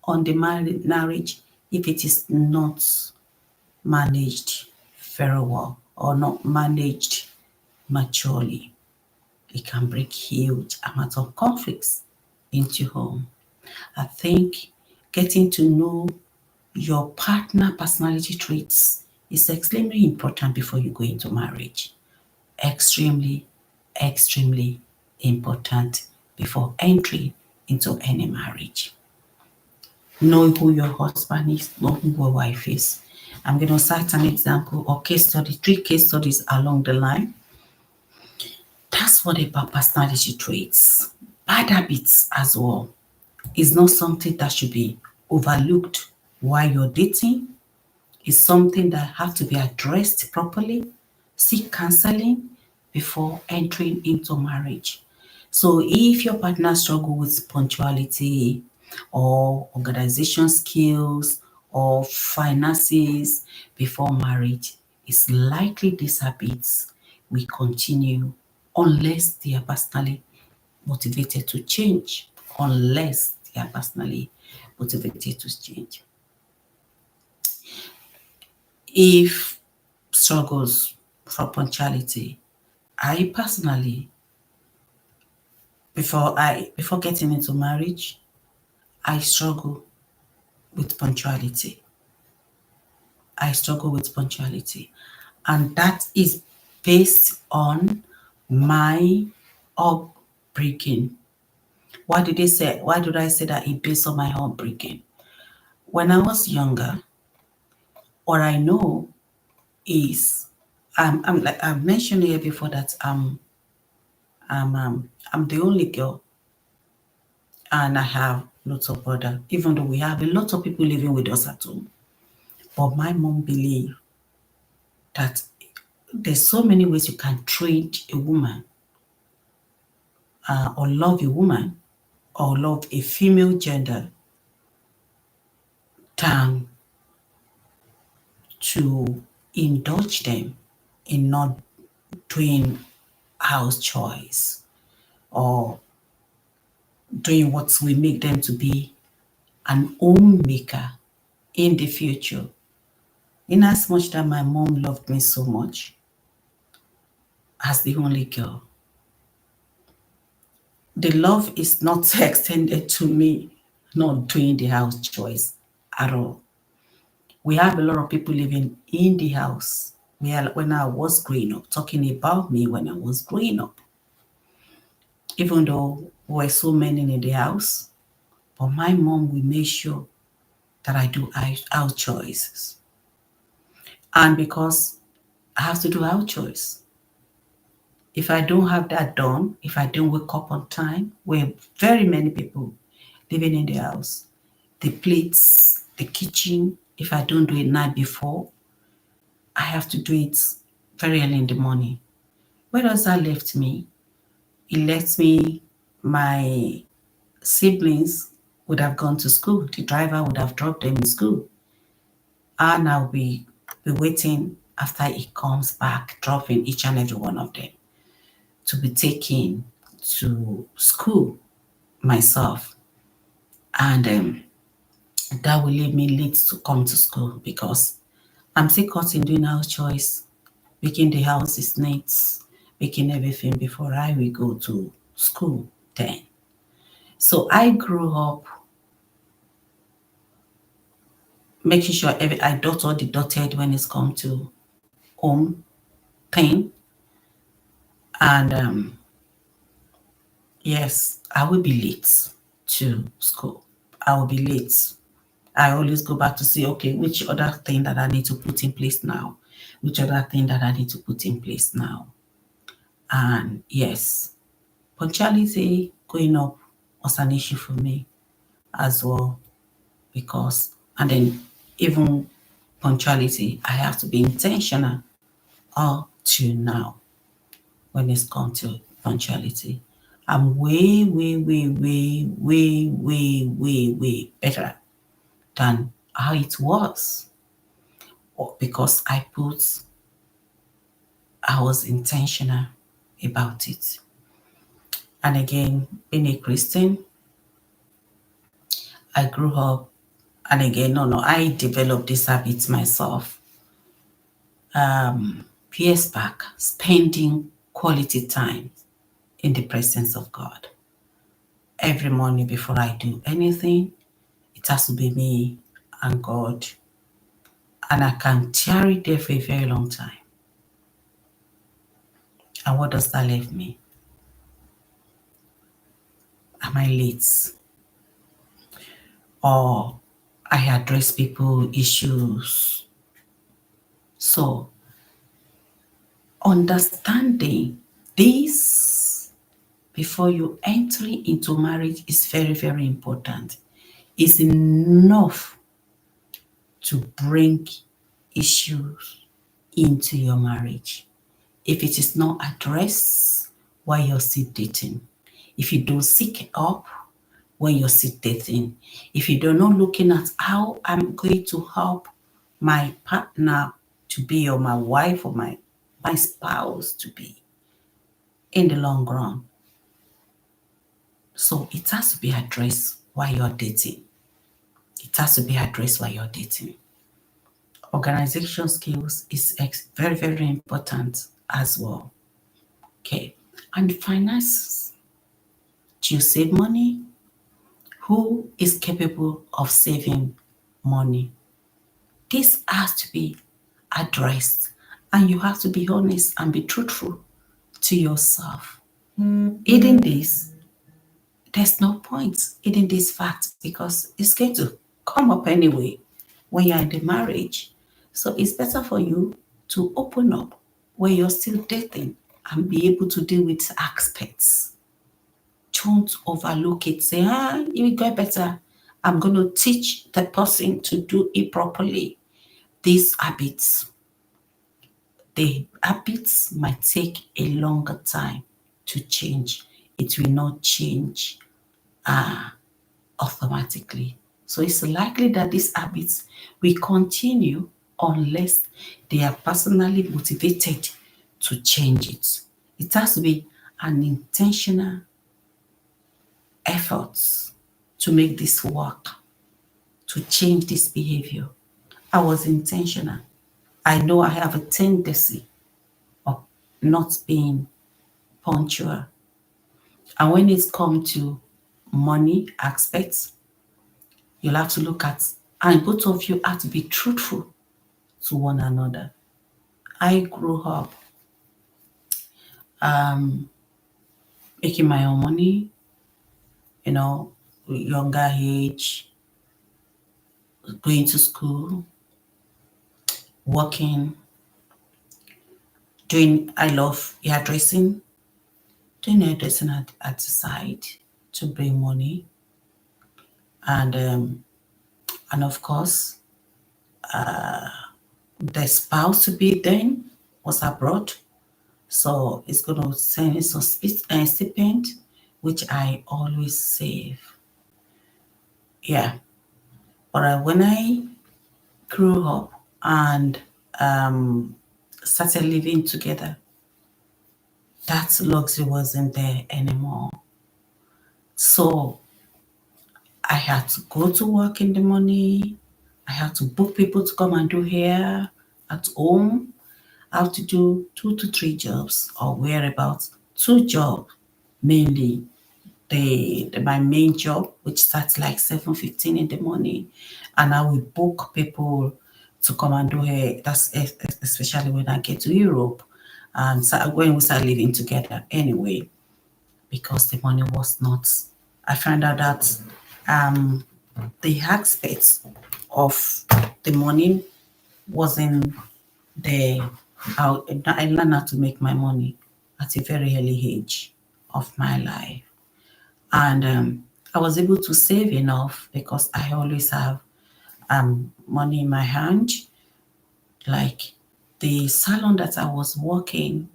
on the marriage if it is not managed very well or not managed maturely. It can bring huge amounts of conflicts into home. I think getting to know your partner personality traits is extremely important before you go into marriage. Extremely, extremely important before entering into any marriage. Know who your husband is, know who your wife is. I'm going to cite an example or case study, 3 case studies along the line. That's what about personality traits. Bad habits as well is not something that should be overlooked while you're dating. It's something that have to be addressed properly. Seek counseling before entering into marriage. So if your partner struggle with punctuality or organization skills or finances before marriage, it's likely these habits will continue unless they are personally motivated to change. Unless they are personally motivated to change. If struggles for punctuality, I personally, before getting into marriage, I struggle with punctuality. I struggle with punctuality. And that is based on my upbringing. Why did I say that it's based on my upbringing? When I was younger, what I know is I'm like I've mentioned here before that I'm the only girl and I have lots of brother, even though we have a lot of people living with us at home. But my mom believed that there's so many ways you can treat a woman or love a woman or love a female gender than to indulge them in not doing house chores or doing what will make them to be an homemaker in the future. In as much that my mom loved me so much as the only girl, the love is not extended to me not doing the house chores at all. We have a lot of people living in the house. When I was growing up, talking about me when I was growing up, even though we were so many in the house, but my mom will make sure that I do house chores. And because I have to do house chores, if I don't have that done, if I don't wake up on time, we're very many people living in the house, the plates, the kitchen, if I don't do it night before, I have to do it very early in the morning. Where does that left me? It left me, my siblings would have gone to school. The driver would have dropped them in school. And I'll be waiting after he comes back, dropping each and every one of them to be taken to school myself. And that will leave me late to come to school because I'm still caught in doing house chores, making the house is neat, making everything before I will go to school then. So I grew up making sure I dot all the dotted when it's come to home thing. And yes, I will be late to school. I will be late. I always go back to see, okay, which other thing that I need to put in place now? Which other thing that I need to put in place now? And yes, punctuality going up was an issue for me as well because, and then even punctuality, I have to be intentional up to now when it's come to punctuality. I'm way, way, way, way, way, way, way, way better than how it was because I was intentional about it. And again, being a Christian, I grew up And again, no, I developed this habit myself. Years back, spending quality time in the presence of God. Every morning before I do anything, it has to be me and God. And I can tarry there for a very long time. And what does that leave me? Am I late? Or I address people issues? So understanding this before you enter into marriage is very, very important. It's enough to bring issues into your marriage. If it is not addressed while you're still dating, if you don't seek help when you're still dating, if you're not looking at how I'm going to help my partner to be, or my wife, or my spouse to be in the long run. So it has to be addressed while you're dating. It has to be addressed while you're dating. Organization skills is very, very important as well. Okay. And finances. Do you save money? Who is capable of saving money? This has to be addressed, and you have to be honest and be truthful to yourself. Hiding this, there's no point hiding this fact, because it's going to come up anyway when you're in the marriage. So it's better for you to open up when you're still dating and be able to deal with aspects. Don't overlook it. Say, you will get better. I'm going to teach the person to do it properly. These habits, the habits might take a longer time to change. It will not change automatically. So it's likely that these habits will continue unless they are personally motivated to change it. It has to be an intentional effort to make this work, to change this behavior. I was intentional. I know I have a tendency of not being punctual. And when it's come to money aspects, you'll have to look at, and both of you have to be truthful to one another. I grew up making my own money, younger age, going to school, working, I love hairdressing, doing hairdressing at the side to bring money. And of course, the spouse to be then was abroad. So it's going to send some stipend, which I always save. Yeah. But when I grew up and started living together, that luxury wasn't there anymore. So I had to go to work in the morning. I had to book people to come and do hair at home. I have to do 2 to 3 jobs, or whereabouts. 2 jobs mainly. My main job, which starts like 7:15 in the morning, and I will book people to come and do hair. That's especially when I get to Europe, and so when we start living together anyway, because the money was not. I found out that the aspects of the money wasn't there. I learned how to make my money at a very early age of my life. And I was able to save enough because I always have money in my hand. Like the salon that I was working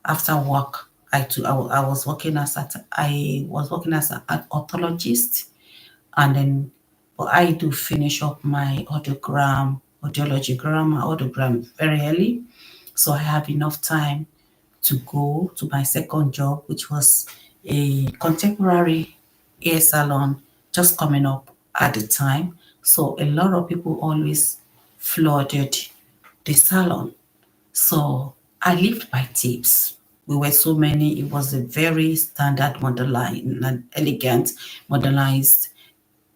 after work, I was working as an audiologist, and then but I do finish up my audiology grammar audiogram very early, so I have enough time to go to my second job, which was a contemporary hair salon just coming up at the time. So a lot of people always flooded the salon. So I lived by tips. We were so many. It was a very standard, modernized, elegant, modernized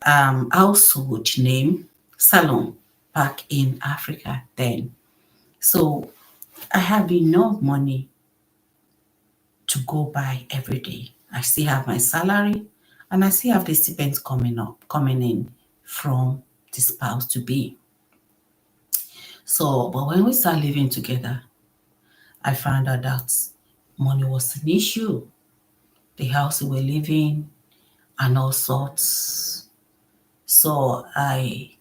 household name salon back in Africa then. So I have enough money to go by every day. I still have my salary and I still have the stipends coming in from the spouse to be. So, but when we start living together, I found out that money was an issue. The house we were living and all sorts. So I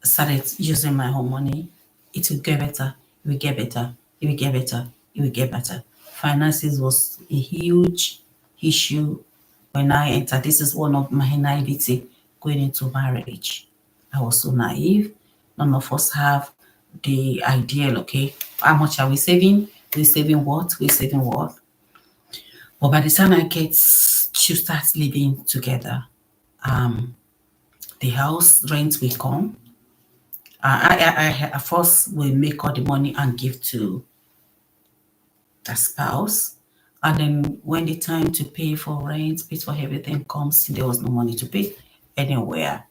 started using my own money. It will get better. It will get better. It will get better. It will get better. Finances was a huge issue when I entered. This is one of my naivety going into marriage. I was so naive. None of us have the ideal, okay? How much are we saving? We're saving what? We're saving what? But by the time I get to start living together, the house rent will come. I first will make all the money and give to the spouse. And then when the time to pay for rent, pay for everything comes, there was no money to pay anywhere.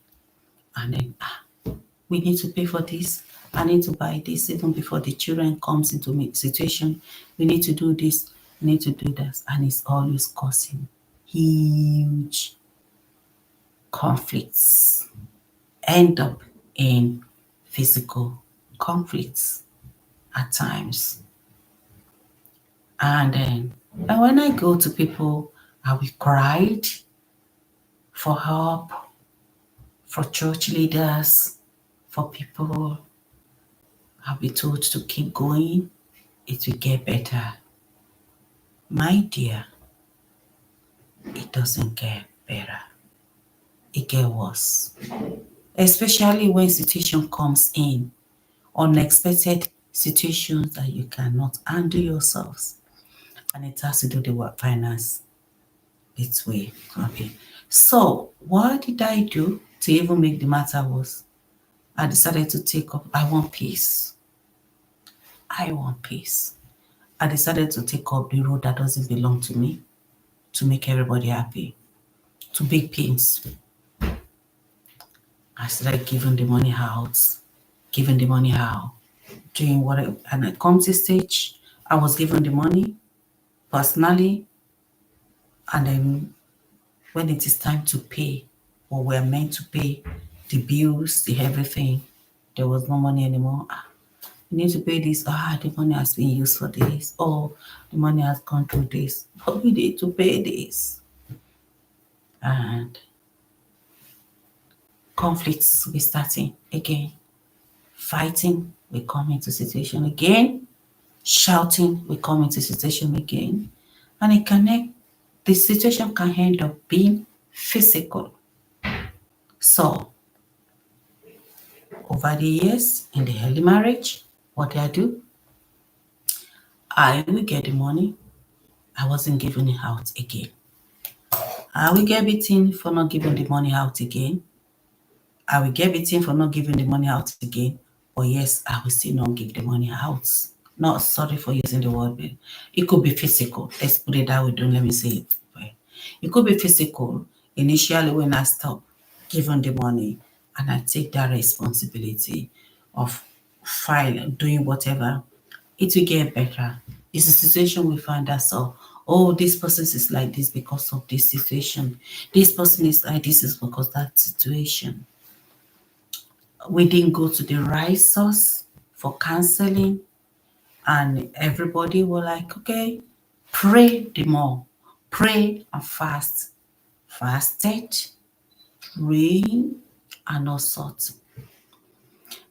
And then we need to pay for this. I need to buy this even before the children comes into me situation. We need to do this. We need to do that. And it's always causing huge conflicts. End up in physical conflicts at times. And when I go to people, I will cry for help, for church leaders, for people. I'll be told to keep going. It will get better. My dear, it doesn't get better. It gets worse. Especially when situation comes in, unexpected situations that you cannot handle yourselves. And it has to do the work finance its way. Okay. So what did I do to even make the matter worse? I decided to take up, I want peace. I want peace. I decided to take up the road that doesn't belong to me to make everybody happy, to big pains. I started giving the money out, doing whatever. And it comes to stage, I was given the money personally, and then when it is time to pay what we're meant to pay, the bills, the everything, there was no money anymore. You need to pay this. The money has been used for this. Oh, the money has gone through this. But we need to pay this. And conflicts will be starting again. Fighting will come into situation again. Shouting will come into situation again. And the situation can end up being physical. So, over the years in the early marriage, what did I do? I will get the money. I wasn't giving it out again. I will get beaten for not giving the money out again. I will get beaten for not giving the money out again. But yes, I will still not give the money out. Not sorry for using the word, but it could be physical. Let's put it that way. Don't let me say it. But it could be physical. Initially, when I stop giving the money and I take that responsibility of doing whatever, it will get better. It's a situation we find ourselves. Oh, this person is like this because of this situation. This person is like this is because of that situation. We didn't go to the right source for counseling, and everybody were like, okay, pray the more. Pray and fast. Fasted, praying, and all sorts.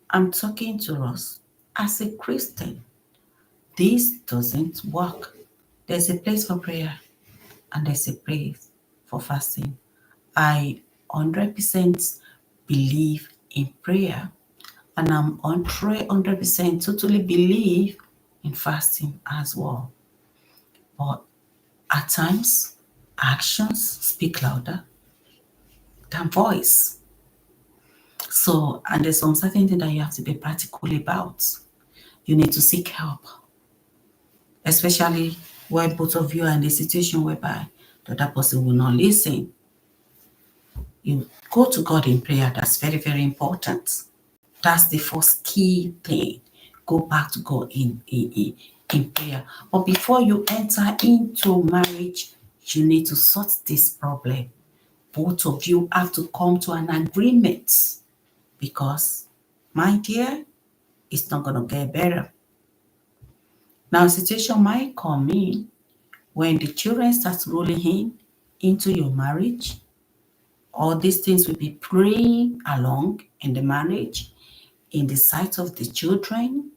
I'm talking to us as a Christian. This doesn't work. There's a place for prayer and there's a place for fasting. I 100% believe in prayer, and I'm on 300% totally believe in fasting as well. But at times, actions speak louder than voice. So, and there's some certain thing that you have to be practical about. You need to seek help, especially when both of you are in a situation whereby the other person will not listen. You go to God in prayer. That's very, very important. That's the first key thing. Go back to God in prayer. But before you enter into marriage, you need to sort this problem. Both of you have to come to an agreement because, my dear, it's not going to get better. Now, a situation might come in when the children start rolling in into your marriage. All these things will be praying along in the marriage, in the sight of the children.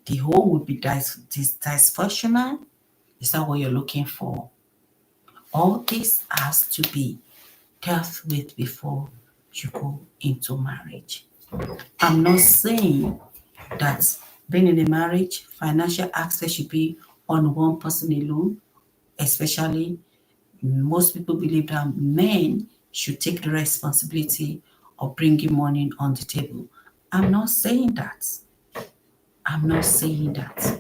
The home will be dysfunctional. Is that what you're looking for? All this has to be dealt with before you go into marriage. I'm not saying that being in a marriage, financial access should be on one person alone, especially most people believe that men should take the responsibility of bringing money on the table. I'm not saying that. I'm not saying that.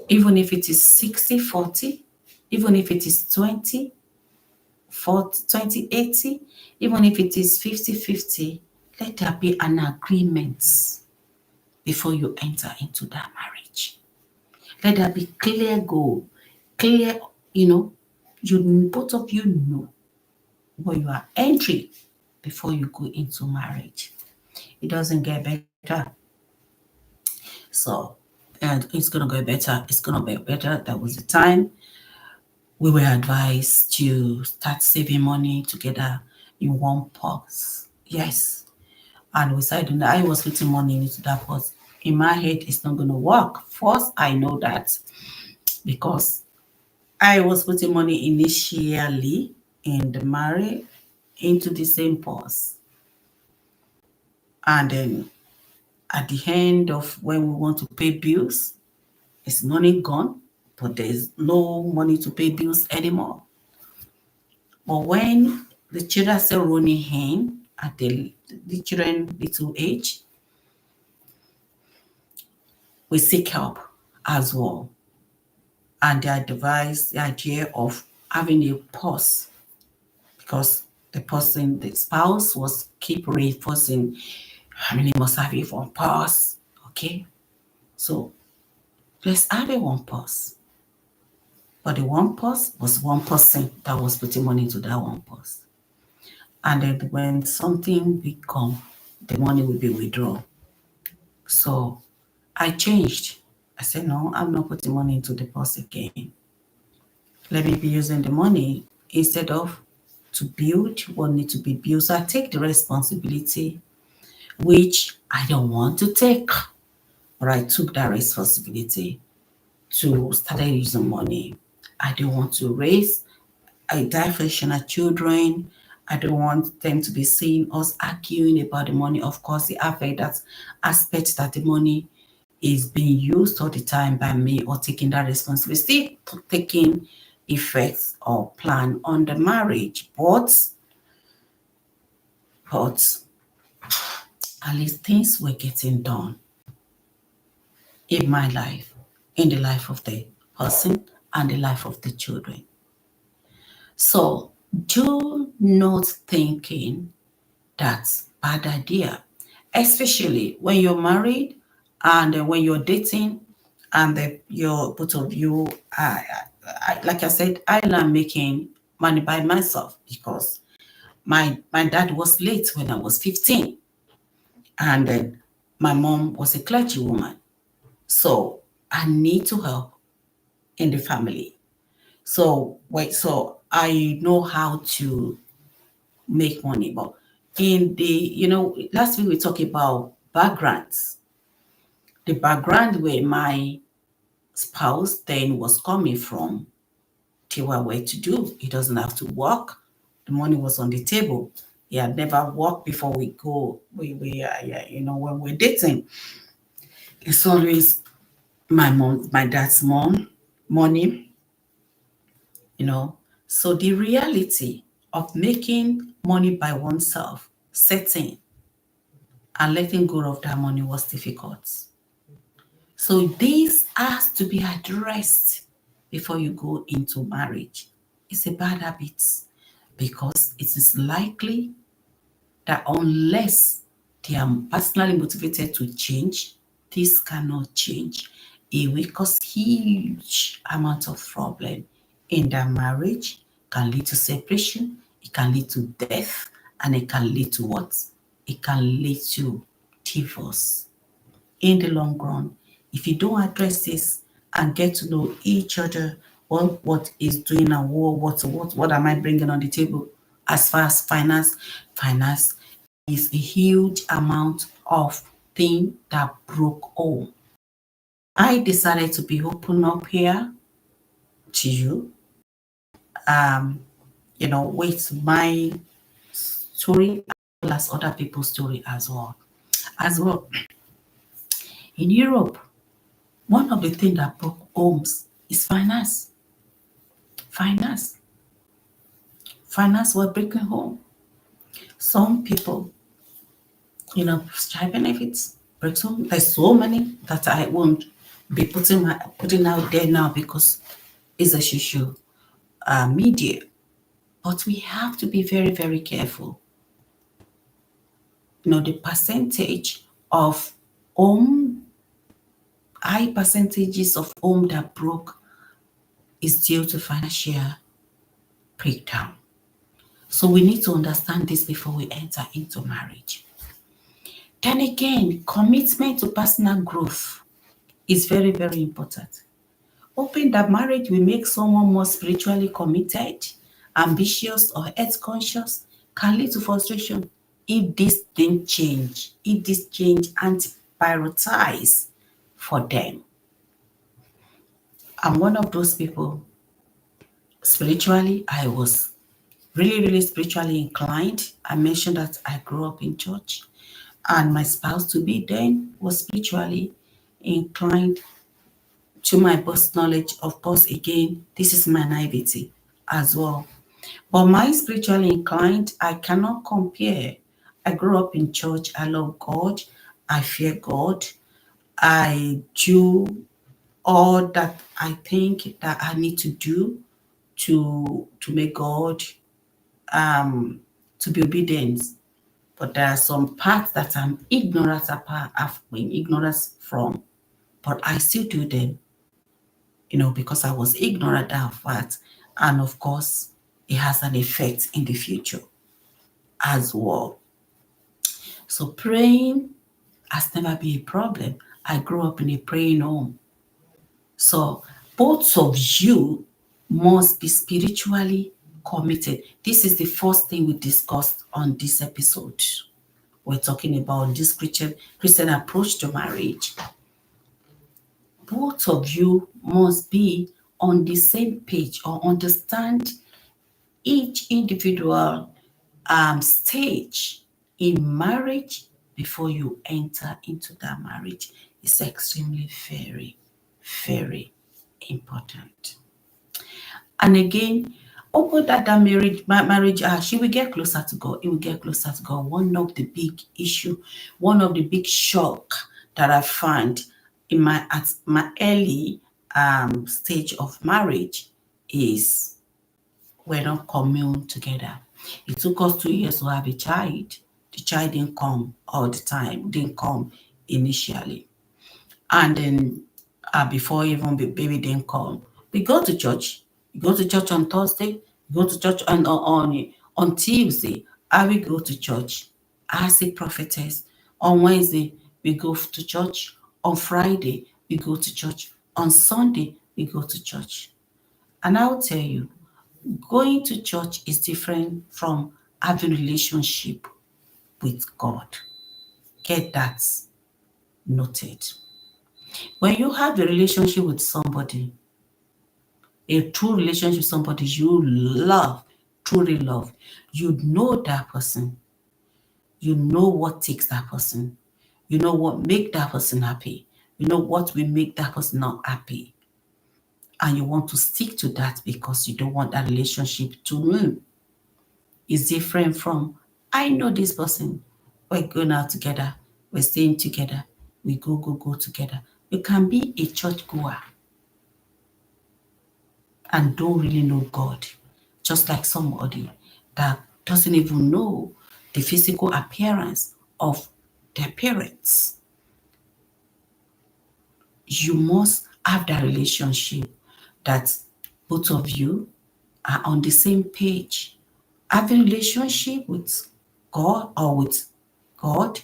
Even if it is 60-40, even if it is 20-80, even if it is 50-50, let there be an agreement before you enter into that marriage. Let there be clear goal, clear, you both of you know what you are entering before you go into marriage. It doesn't get better. So, and it's gonna get better. It's gonna be better. That was the time we were advised to start saving money together in one pot. Yes. And we decided that I was putting money into that pot. In my head, it's not gonna work. First, I know that because I was putting money initially in the marriage into the same purse. And then at the end of when we want to pay bills, it's money gone, but there's no money to pay bills anymore. But when the children still running in at the children little age, we seek help as well. And they devised the idea of having a pause because the spouse was keep reinforcing, I really must have a one pause. Okay. So let's add a one pause. But the one pause was one person that was putting money into that one pause. And then when something big come, the money will be withdrawn. So I changed. I said, no, I'm not putting money into the pause again. Let me be using the money instead of to build what need to be built. So I take the responsibility, which I don't want to take, but I took that responsibility to start using money. I don't want to raise dysfunctional children. I don't want them to be seeing us arguing about the money. Of course, the affect that aspect that the money is being used all the time by me or taking that responsibility, still taking effects or plan on the marriage. But at least things were getting done in my life, in the life of the person and the life of the children. So do not thinking that's bad idea, especially when you're married and when you're dating and your both of you like I said, I learned making money by myself because my dad was late when I was 15 and then my mom was a clergy woman. So I need to help in the family. So I know how to make money. But in last week we talked about backgrounds. The background where my spouse then was coming from, they were well to do. He doesn't have to work. The money was on the table. He had never worked before we go. When we're dating, it's always my dad's mom, money, you know. So the reality of making money by oneself, setting and letting go of that money was difficult. So this has to be addressed before you go into marriage. It's a bad habit because it is likely that unless they are personally motivated to change, this cannot change. It will cause huge amount of problem in their marriage, can lead to separation, it can lead to death, and it can lead to what? It can lead to divorce in the long run. If you don't address this and get to know each other, what is doing and what am I bringing on the table as far as finance is a huge amount of thing that broke home. I decided to be open up here to you, with my story as well as other people's story as well. In Europe, one of the things that broke homes is finance. Finance. Finance was breaking home. Some people, child benefits breaks home. There's so many that I won't be putting out there now because it's a social media. But we have to be very, very careful. The percentage of home, high percentages of home that broke is due to financial breakdown. So we need to understand this before we enter into marriage. Then again, commitment to personal growth is very, very important. Hoping that marriage will make someone more spiritually committed, ambitious, or health conscious can lead to frustration if this didn't change, if this change and prioritize for them. I'm one of those people. Spiritually, I was really, really spiritually inclined. I mentioned that I grew up in church, and my spouse to be then was spiritually inclined. To my best knowledge, of course, again, this is my naivety as well. But my spiritually inclined, I cannot compare. I grew up in church. I love God. I fear God. I do all that I think that I need to do to make God to be obedient. But there are some parts that I'm ignorant about, I've been ignorant from, but I still do them, because I was ignorant of that. And of course, it has an effect in the future as well. So praying has never been a problem. I grew up in a praying home. So both of you must be spiritually committed. This is the first thing we discussed on this episode. We're talking about this Christian approach to marriage. Both of you must be on the same page or understand each individual stage in marriage before you enter into that marriage. Is extremely very, very important. And again, open that marriage, she will get closer to God. It will get closer to God. One of the big issue, one of the big shock that I found at my early stage of marriage is we're not commune together. It took us 2 years to have a child. The child didn't come all the time, didn't come initially. And then before even the baby didn't come, we go to church. We go to church on Thursday. We go to church on Tuesday. I will go to church as a prophetess. On Wednesday, we go to church. On Friday, we go to church. On Sunday, we go to church. And I'll tell you, going to church is different from having relationship with God. Get that noted. When you have a relationship with somebody, a true relationship with somebody you love, truly love, you know that person. You know what takes that person. You know what make that person happy. You know what will make that person not happy. And you want to stick to that because you don't want that relationship to ruin. It's different from, I know this person. We're going out together. We're staying together. We go together. You can be a church goer and don't really know God, just like somebody that doesn't even know the physical appearance of their parents. You must have that relationship that both of you are on the same page. Having a relationship with God or with God,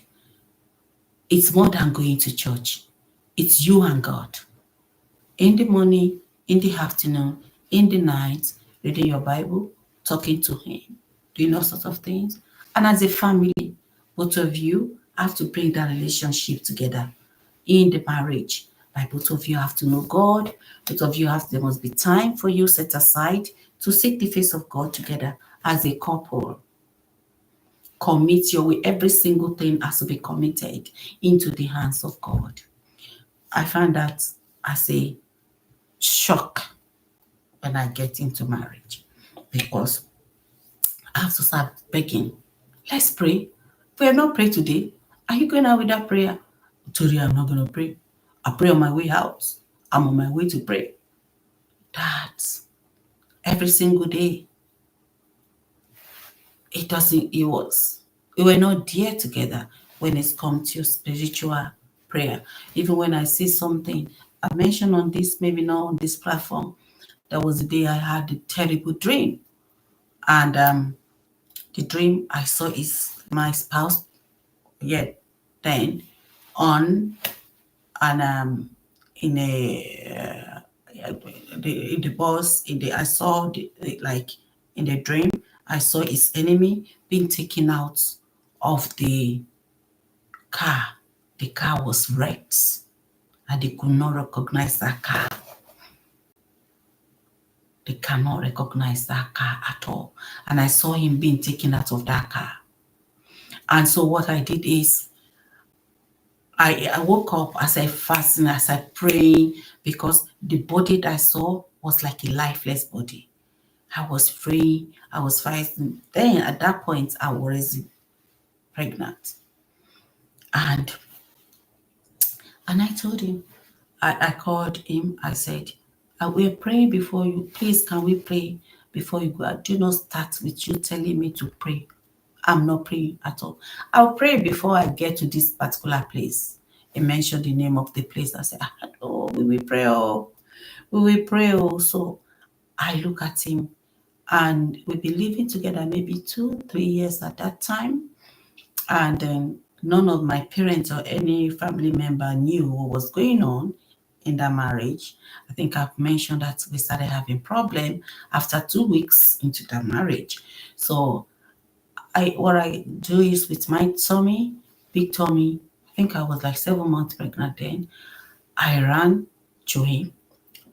it's more than going to church. It's you and God. In the morning, in the afternoon, in the night, reading your Bible, talking to Him, doing all sorts of things. And as a family, both of you have to bring that relationship together in the marriage. Like both of you have to know God. Both of you there must be time for you set aside to seek the face of God together as a couple. Commit your way. Every single thing has to be committed into the hands of God. I find that as a shock when I get into marriage because I have to start begging. Let's pray. If we are not pray today, are you going out with that prayer? Today I'm not going to pray. I pray on my way out. I'm on my way to pray. That's every single day. We were not there together when it's come to spiritual prayer. Even when I see something, I mentioned on this, maybe not on this platform, there was a day I had a terrible dream. And the dream I saw is my spouse, then on and in the bus I saw like in the dream I saw his enemy being taken out of the car. The car was wrecked and they could not recognize that car. They cannot recognize that car at all. And I saw him being taken out of that car. And so what I did is I woke up as I fasting, as I praying, because the body that I saw was like a lifeless body. I was praying, I was fasting. Then at that point, I was pregnant. And I told him, I called him, I said, we're praying before you. Please, can we pray before you go? I do not start with you telling me to pray. I'm not praying at all. I'll pray before I get to this particular place. He mentioned the name of the place. I said, oh, we will pray. Oh, we will pray. Oh. So I look at him and we've been living together maybe 2-3 years at that time. And then none of my parents or any family member knew what was going on in that marriage. I think I've mentioned that we started having problem after 2 weeks into the marriage. So what I do is with my tummy, big tummy, I think I was like 7 months pregnant then. I ran to him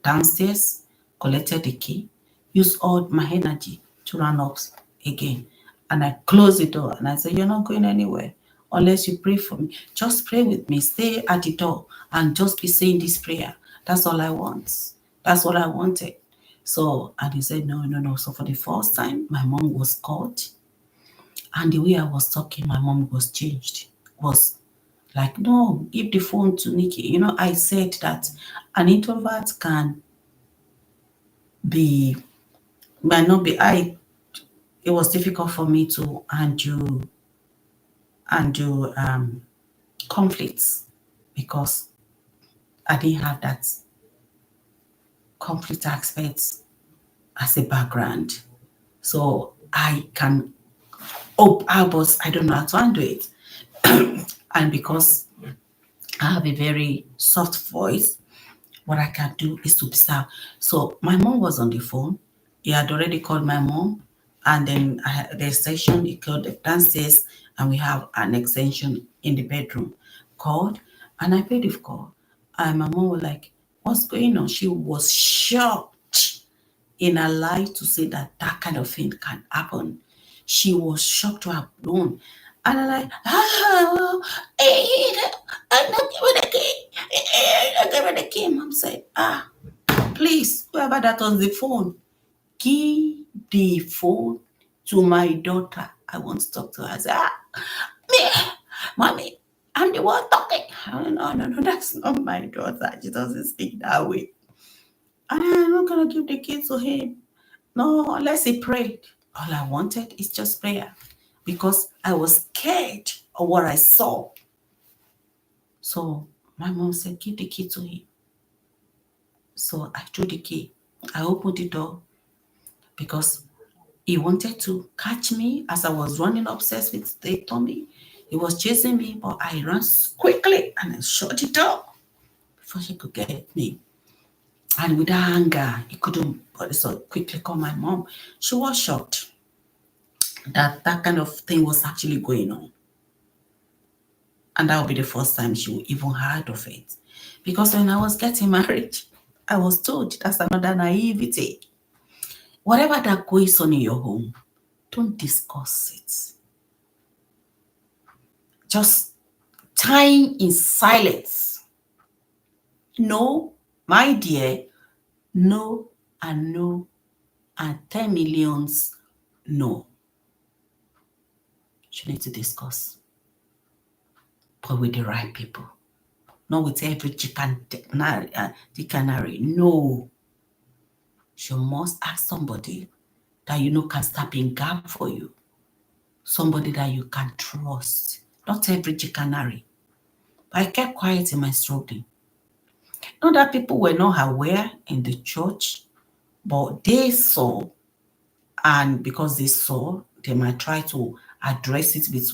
downstairs, collected the key, used all my energy to run up again. And I closed the door and I said, you're not going anywhere unless you pray for me. Just pray with me. Stay at the door and just be saying this prayer. That's all I want. That's what I wanted. So, and he said, no. So for the first time, my mom was called. And the way I was talking, my mom was changed. Was like, no, give the phone to Nikki. I said that an introvert might not be, it was difficult for me to undo conflicts because I didn't have that conflict aspect as a background. So I don't know how to undo it. And because I have a very soft voice, what I can do is to observe. So my mom was on the phone. He had already called my mom, and then the extension, he called the downstairs, and we have an extension in the bedroom. Called, and I paid the call. And my mom was like, what's going on? She was shocked in her life to say that that kind of thing can happen. She was shocked to have known. And I'm like, I'm not giving the key. I'm giving the key. Mom said, please, whoever that on the phone, give the phone to my daughter. I want to talk to her. I said, me, mommy, I'm the one talking. No, that's not my daughter. She doesn't speak that way. And I'm not gonna give the key to him. No, unless he prayed. All I wanted is just prayer because I was scared of what I saw. So my mom said, give the key to him. So I threw the key. I opened the door because he wanted to catch me as I was running upstairs with the Tommy. He was chasing me, but I ran quickly and I shut the door before he could get me. And with that anger, he couldn't, but so quickly call my mom. She was shocked that that kind of thing was actually going on. And that would be the first time she would even heard of it. Because when I was getting married, I was told that's another naivety. Whatever that goes on in your home, don't discuss it. Just time in silence. No, my dear, no and no and 10 millions no. You need to discuss, but with the right people, not with every chicanery. No, you must ask somebody that you know can step in gap for you, somebody that you can trust, not every chicanery. But I kept quiet in my struggling. Not that people were not aware in the church, but they saw, and because they saw, they might try to address it with,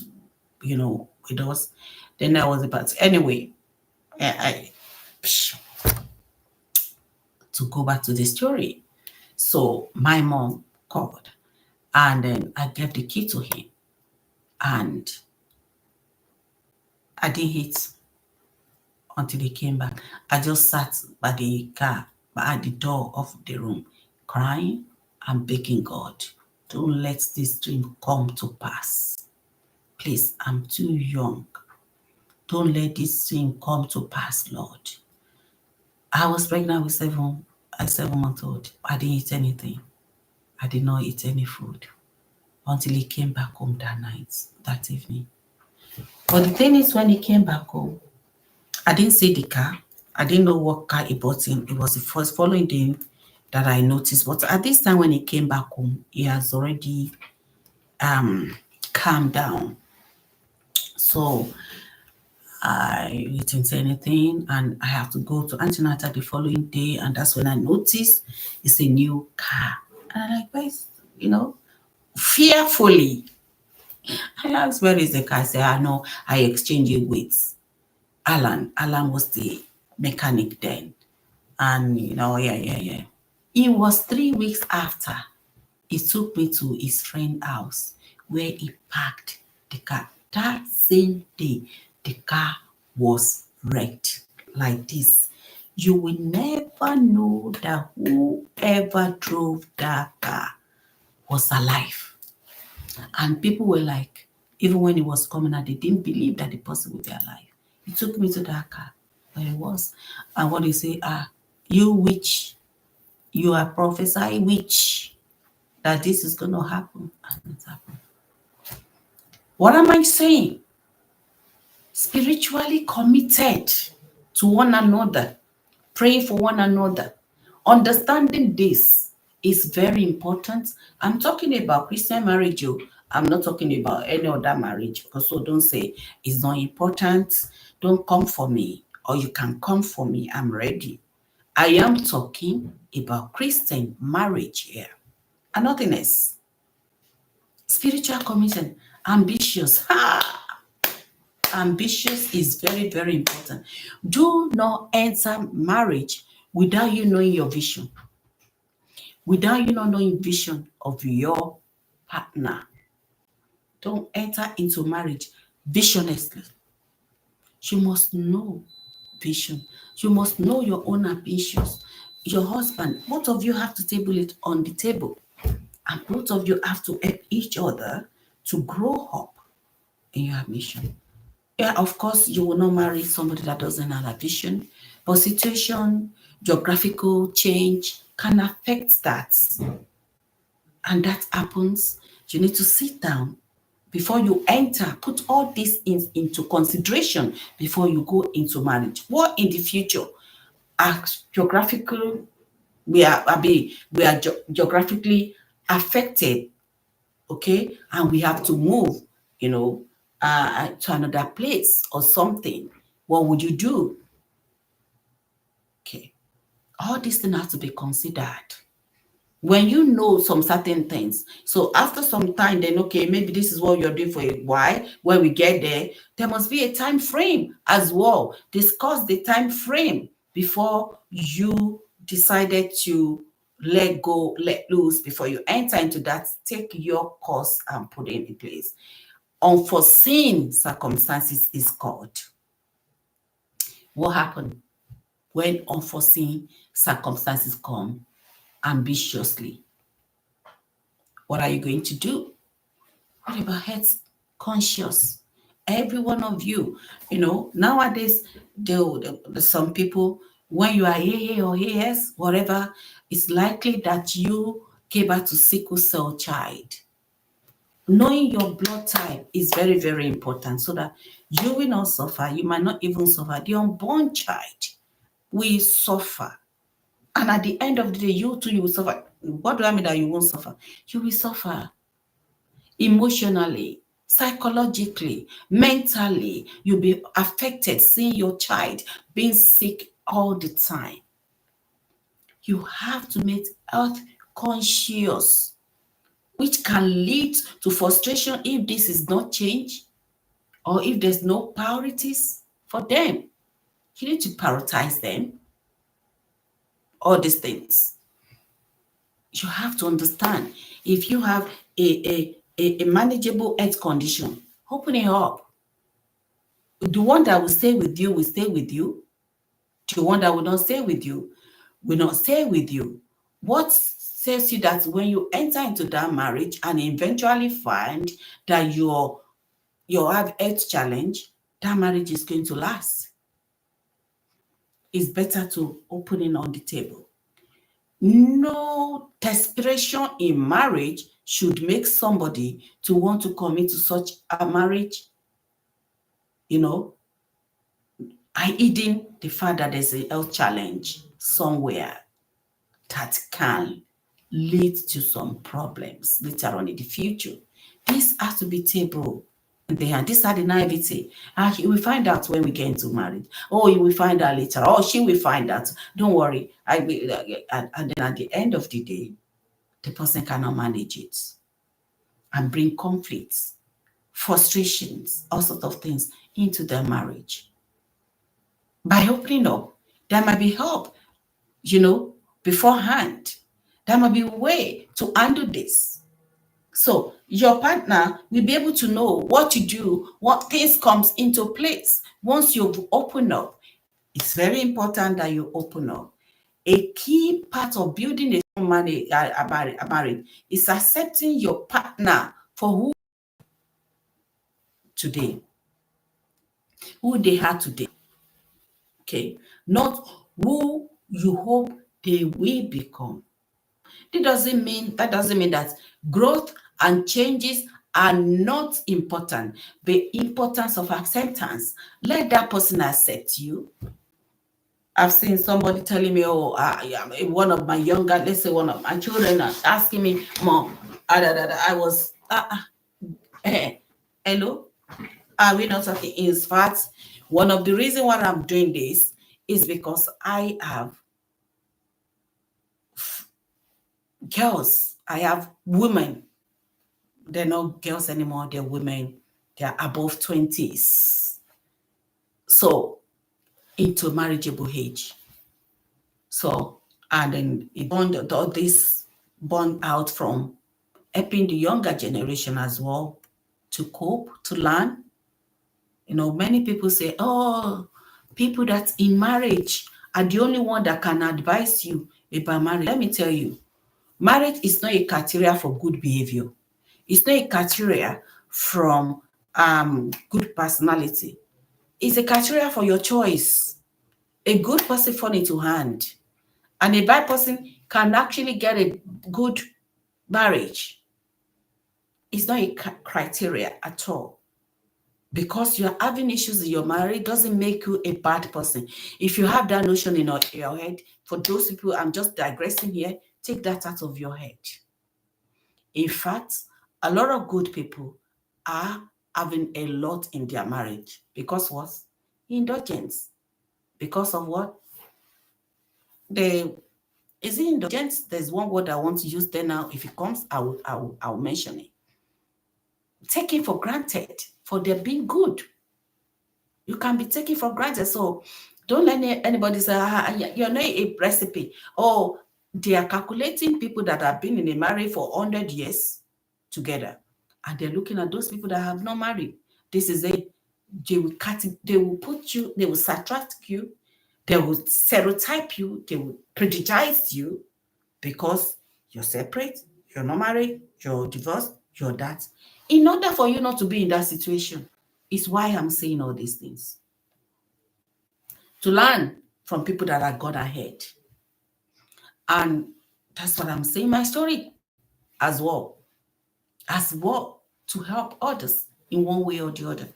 with us. Then I was about anyway. To go back to the story. So my mom called, and then I gave the key to him, and I didn't hit until he came back. I just sat by the car, at the door of the room, crying and begging God, don't let this dream come to pass. Please, I'm too young. Don't let this dream come to pass, Lord. I was pregnant with a 7-month-old. I didn't eat anything. I did not eat any food until he came back home that evening. But the thing is, when he came back home, I didn't see the car. I didn't know what car he bought in. It was the first following day that I noticed. But at this time when he came back home, he has already calmed down. So I didn't say anything, and I have to go to antenatal the following day, and that's when I noticed it's a new car. And I'm like, where's, fearfully, I asked, where is the car? I said, I know, I exchanged it with Alan. Alan was the mechanic then. And, yeah. It was 3 weeks after he took me to his friend's house where he parked the car. That same day, the car was wrecked like this. You will never know that whoever drove that car was alive. And people were like, even when he was coming out, they didn't believe that the person would be alive. He took me to that car where he was. And what they say, you witch, you are prophesying witch, that this is going to happen. And it happened. What am I saying? Spiritually committed to one another, praying for one another, understanding this is very important. I'm talking about Christian marriage. I'm not talking about any other marriage. So don't say it's not important. Don't come for me, or you can come for me. I'm ready. I am talking about Christian marriage here, and nothing else. Spiritual commitment, ambitious. Ambitious is very, very important. Do not enter marriage without you knowing your vision, without you not knowing vision of your partner. Don't enter into marriage visionlessly. You must know vision. You must know your own ambitions. Your husband, both of you have to table it on the table. And both of you have to help each other to grow up in your ambition. Yeah, of course, you will not marry somebody that doesn't have a vision, but situation, geographical change can affect that. And that happens. You need to sit down before you enter. Put all these into consideration before you go into marriage. What in the future are geographical, we are geographically affected, okay, and we have to move, to another place or something. What would you do? Okay, all these things have to be considered when you know some certain things. So after some time, then okay, maybe this is what you're doing for a while. When we get there, there must be a time frame as well. Discuss the time frame before you decided to let go, let loose, before you enter into that. Take your course and put it in place. Unforeseen circumstances is called. What happened when unforeseen circumstances come ambitiously? What are you going to do? What about health conscious? Every one of you, nowadays, some people, when you are AA or AS, whatever, it's likely that you gave birth to sickle cell child. Knowing your blood type is very, very important so that you will not suffer. You might not even suffer. The unborn child will suffer. And at the end of the day, you too, you will suffer. What do I mean that you won't suffer? You will suffer emotionally, psychologically, mentally. You'll be affected seeing your child being sick all the time. You have to make health conscious, which can lead to frustration if this is not changed or if there's no priorities for them. You need to prioritize them. All these things. You have to understand, if you have a manageable health condition, open it up. The one that will stay with you will stay with you. The one that will not stay with you will not stay with you. What says you that when you enter into that marriage and eventually find that you have health challenge, that marriage is going to last? It's better to open it on the table. No desperation in marriage should make somebody to want to commit to such a marriage, hiding the fact that there's a health challenge somewhere that can lead to some problems later on in the future. This has to be tabled. These are the naivety. You will find out when we get into marriage. Oh, you will find out later. Oh, she will find out. Don't worry. And then at the end of the day, the person cannot manage it and bring conflicts, frustrations, all sorts of things into their marriage. By opening up, there might be help, beforehand. There might be a way to handle this. So your partner will be able to know what to do, what things comes into place once you've opened up. It's very important that you open up. A key part of building a marriage is accepting your partner for who they are today. Okay, not who you hope they will become. That doesn't mean that growth and changes are not important. The importance of acceptance. Let that person accept you. I've seen somebody telling me, oh, one of my younger, let's say one of my children asking me, Mom, I was, hello, are we not talking? In fact, one of the reasons why I'm doing this is because I have girls, I have women. They're not girls anymore, they're women. They're above 20s. So, into marriageable age. So, and then all this born out from helping the younger generation as well to cope, to learn. Many people say, oh, people that's in marriage are the only one that can advise you about marriage. Let me tell you, marriage is not a criteria for good behavior. It's not a criteria from good personality. It's a criteria for your choice. A good person fall into hand, and a bad person can actually get a good marriage. It's not a criteria at all. Because you're having issues in your marriage doesn't make you a bad person. If you have that notion in your head, for those people, I'm just digressing here, take that out of your head. In fact, a lot of good people are having a lot in their marriage. Because what? Indulgence. Because of what? Is it indulgence? There's one word I want to use there now. If it comes, I'll mention it. Taking for granted for their being good. You can be taken for granted. So don't let anybody say, you're not a recipe. Oh, they are calculating people that have been in a marriage for 100 years together. And they're looking at those people that have not married. This is a, they will cut it, they will put you, they will subtract you, they will stereotype you, they will prejudice you because you're separate, you're not married, you're divorced, you're that. In order for you not to be in that situation, is why I'm saying all these things. To learn from people that have gone ahead. And that's what I'm saying, my story as well. As well, to help others in one way or the other.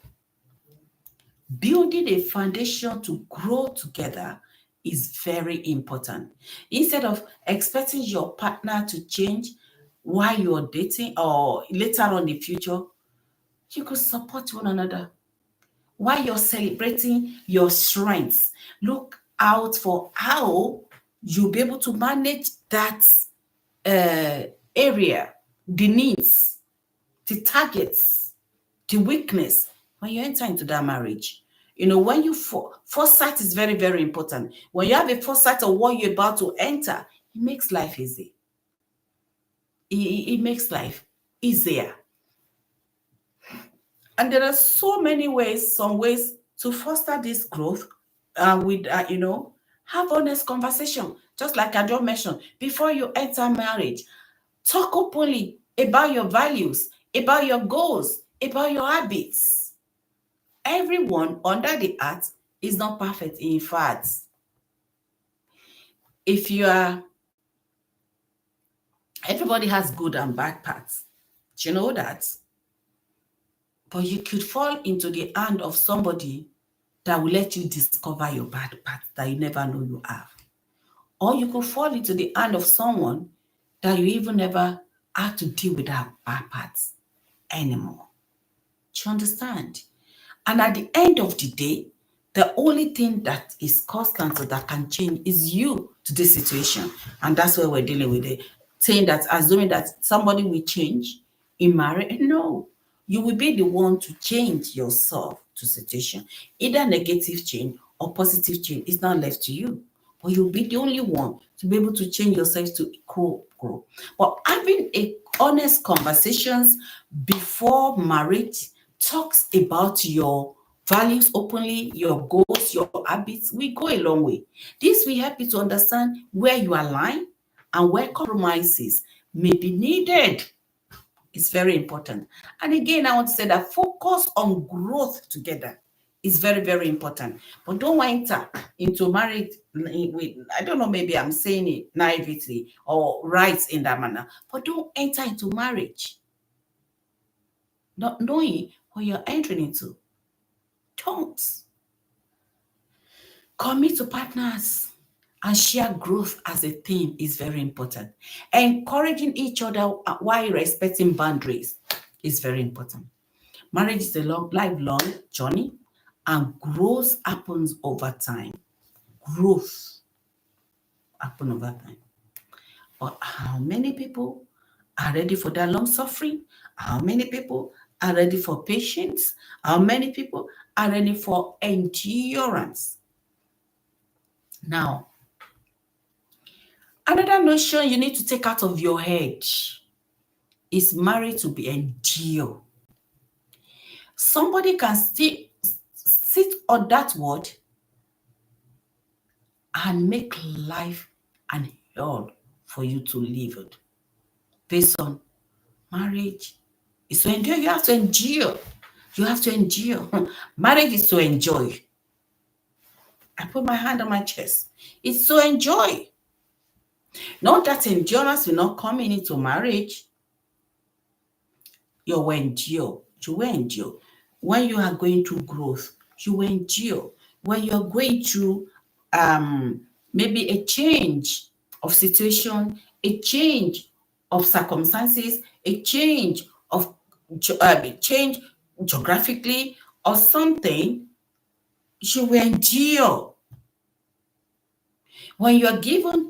Building a foundation to grow together is very important. Instead of expecting your partner to change while you're dating or later on in the future, you could support one another. While you're celebrating your strengths, look out for how you'll be able to manage that area, the needs, the targets, the weakness when you enter into that marriage. You know, when you foresight is very, very important. When you have a foresight of what you're about to enter, it makes life easy. It makes life easier. And there are so many ways, some ways to foster this growth with, have honest conversation. Just like I just mentioned, before you enter marriage, talk openly about your values, about your goals, about your habits. Everyone under the earth is not perfect. In fact, if you are, everybody has good and bad parts. Do you know that? But you could fall into the hand of somebody that will let you discover your bad parts that you never know you have. Or you could fall into the hand of someone that you even never had to deal with that bad parts anymore. Do you understand? And at the end of the day, the only thing that is constant or that can change is you to this situation. And that's where we're dealing with it. Saying that, assuming that somebody will change in marriage. No, you will be the one to change yourself to situation. Either negative change or positive change is not left to you. But you'll be the only one to be able to change yourself to grow. But having a honest conversations before marriage talks about your values openly, your goals, your habits, we go a long way. This will help you to understand where you align and where compromises may be needed. It's very important. And again, I want to say that focus on growth together is very, very important. But don't enter into marriage with, I don't know, maybe I'm saying it naively or right in that manner, but don't enter into marriage not knowing what you're entering into. Don't. Commit to partners and share growth as a team is very important. Encouraging each other while respecting boundaries is very important. Marriage is a lifelong journey and growth happens over time. Growth happens over time. But how many people are ready for that long suffering? How many people are ready for patience? How many people are ready for endurance? Now, another notion you need to take out of your head is married to be endure. Somebody can still sit on that word and make life an hell for you to live it based on marriage is to endure. You have to endure. You have to endure. Marriage is to enjoy. I put my hand on my chest. It's to enjoy. Not that endurance will not come into marriage. You will endure. You will endure. When you are going through growth, you will endure. When you are going through maybe a change of situation, a change of circumstances, a change of change geographically or something, you will endure. When you are given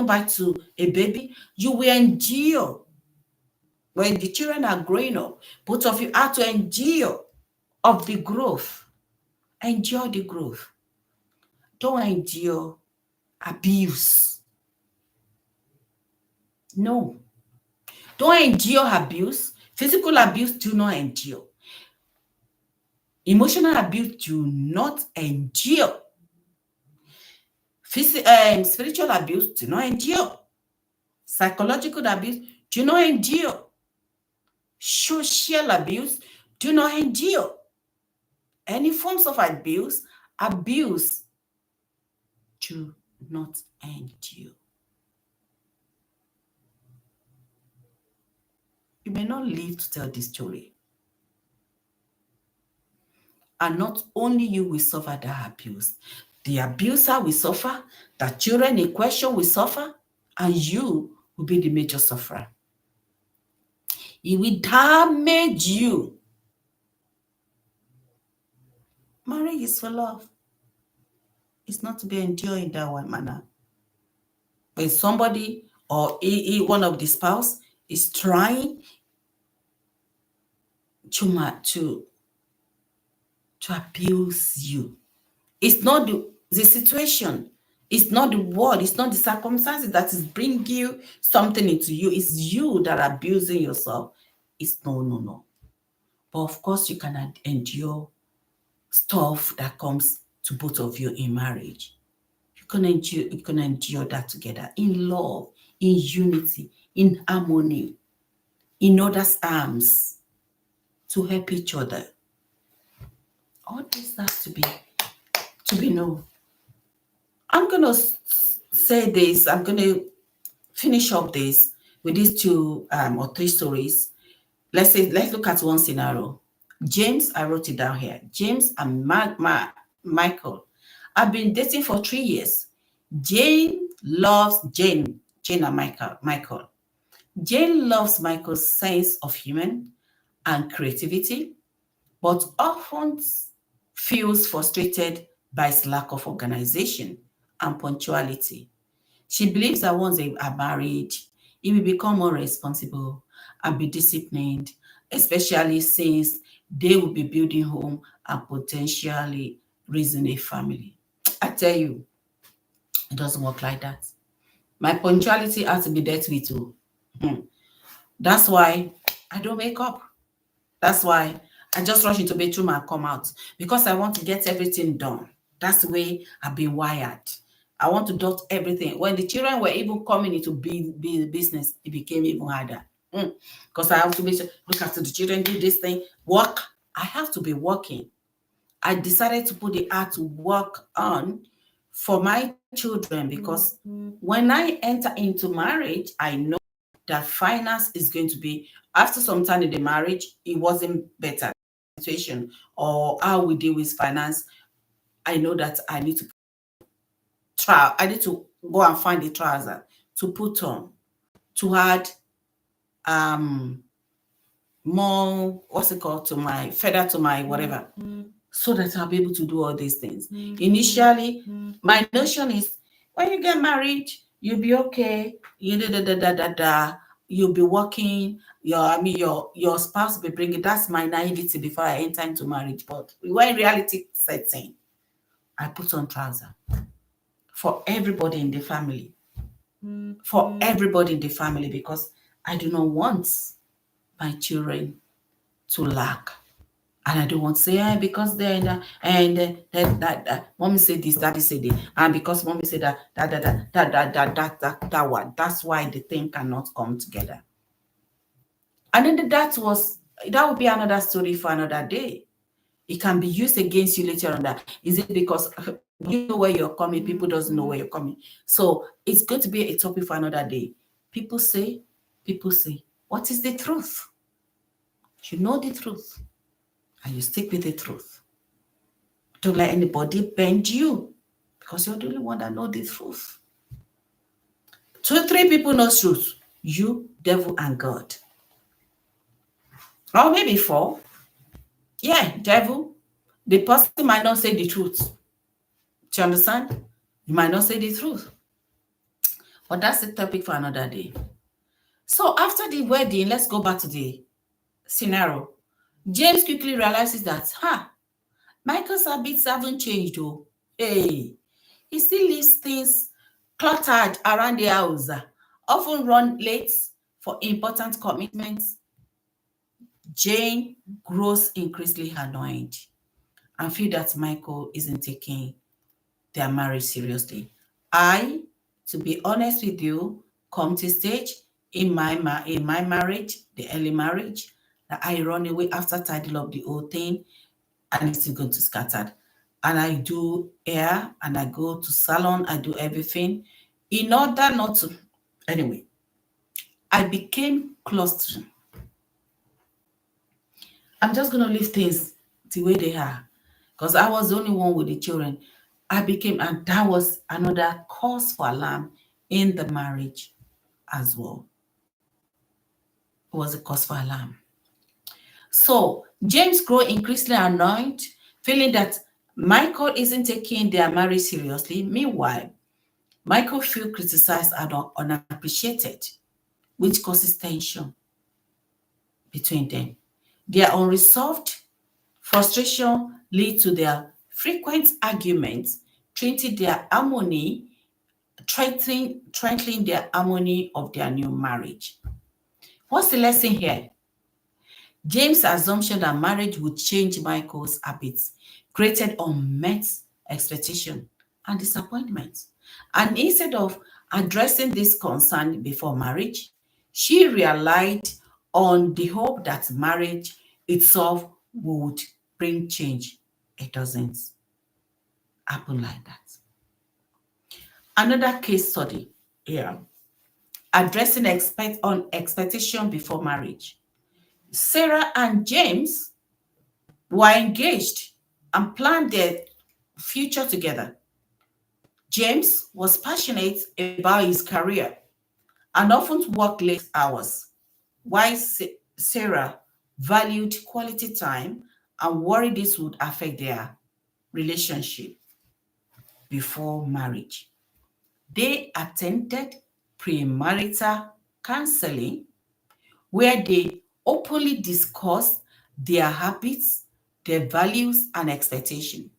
back to a baby, you will endure. When the children are growing up, both of you have to endure of the growth. Endure the growth. Don't endure abuse. No. Don't endure abuse. Physical abuse, do not endure. Emotional abuse, do not endure. Spiritual abuse, do not endure. Psychological abuse, do not endure. Social abuse, do not endure. Any forms of abuse, do not endure. You may not live to tell this story. And not only you will suffer that abuse, the abuser will suffer, the children in question will suffer, and you will be the major sufferer. It will damage you. Marriage is for love. It's not to be endured in that one manner. When somebody or one of the spouse is trying to abuse you, it's not the situation, it's not the word, it's not the circumstances that is bringing you something into you. It's you that are abusing yourself. It's no. But of course, you can endure stuff that comes to both of you in marriage. You can endure that together in love, in unity, in harmony, in others' arms, to help each other. All this has to be known. I'm gonna say this. I'm gonna finish up this with these two or three stories. Let's look at one scenario. James, I wrote it down here. James and Michael have been dating for 3 years. Jane and Michael. Jane loves Michael's sense of humor and creativity, but often feels frustrated by his lack of organization and punctuality. She believes that once they are married, he will become more responsible and be disciplined, especially since they will be building home and potentially raising a family. I tell you, it doesn't work like that. My punctuality has to be dealt with too. That's why I don't wake up. That's why I just rush into bedroom and come out, because I want to get everything done. That's the way I've been wired. I want to dot everything. When the children were even coming into be business, it became even harder. Because I have to look after the children, do this thing, work. I have to be working. I decided to put the art to work on for my children, because when I enter into marriage, I know that finance is going to be, after some time in the marriage, it wasn't better situation or how we deal with finance. I know that I need to try. I need to go and find a trouser to put on, to add more, what's it called, to my feather, to my whatever, so that I'll be able to do all these things. Initially, my notion is, when you get married, you'll be okay. You'll be working. Your spouse will be bringing. That's my naivety before I enter into marriage. But when reality sets in, I put on trouser for everybody in the family. For everybody in the family, because I do not want my children to lack. And I don't want to say, because they're in the, and that mommy said this, daddy said it, and because mommy said that one. That's why the thing cannot come together. And then that would be another story for another day. It can be used against you later on. That is it, because you know where you're coming, people doesn't know where you're coming. So it's going to be a topic for another day. People say, what is the truth? You know the truth and you stick with the truth. Don't let anybody bend you because you're the only one that know the truth. 2, 3 people know truth. You, devil, and God. Or maybe 4. Yeah, devil. The person might not say the truth. Do you understand? You might not say the truth. But that's the topic for another day. So after the wedding, let's go back to the scenario. James quickly realizes that, Michael's habits haven't changed though. Hey, he still leaves things cluttered around the house, often run late for important commitments. Jane grows increasingly annoyed and feel that Michael isn't taking their marriage seriously. To be honest with you, come to stage in my marriage, the early marriage, that I run away after tidying up the whole thing, and it's still going to scatter. And I do hair, and I go to salon, I do everything in order not to. Anyway, I became clustering. I'm just going to leave things the way they are because I was the only one with the children. And that was another cause for alarm in the marriage as well. It was a cause for alarm. So James grew increasingly annoyed, feeling that Michael isn't taking their marriage seriously. Meanwhile, Michael feels criticized and unappreciated, which causes tension between them. Their unresolved frustration leads to their frequent arguments, threatening their harmony of their new marriage. What's the lesson here? James' assumption that marriage would change Michael's habits created unmet expectation and disappointment. And instead of addressing this concern before marriage, she relied on the hope that marriage itself would bring change. It doesn't happen like that. Another case study here, addressing expectation before marriage. Sarah and James were engaged and planned their future together. James was passionate about his career and often worked late hours, while Sarah valued quality time and worried this would affect their relationship before marriage. They attended premarital counseling where they openly discussed their habits, their values, and expectations.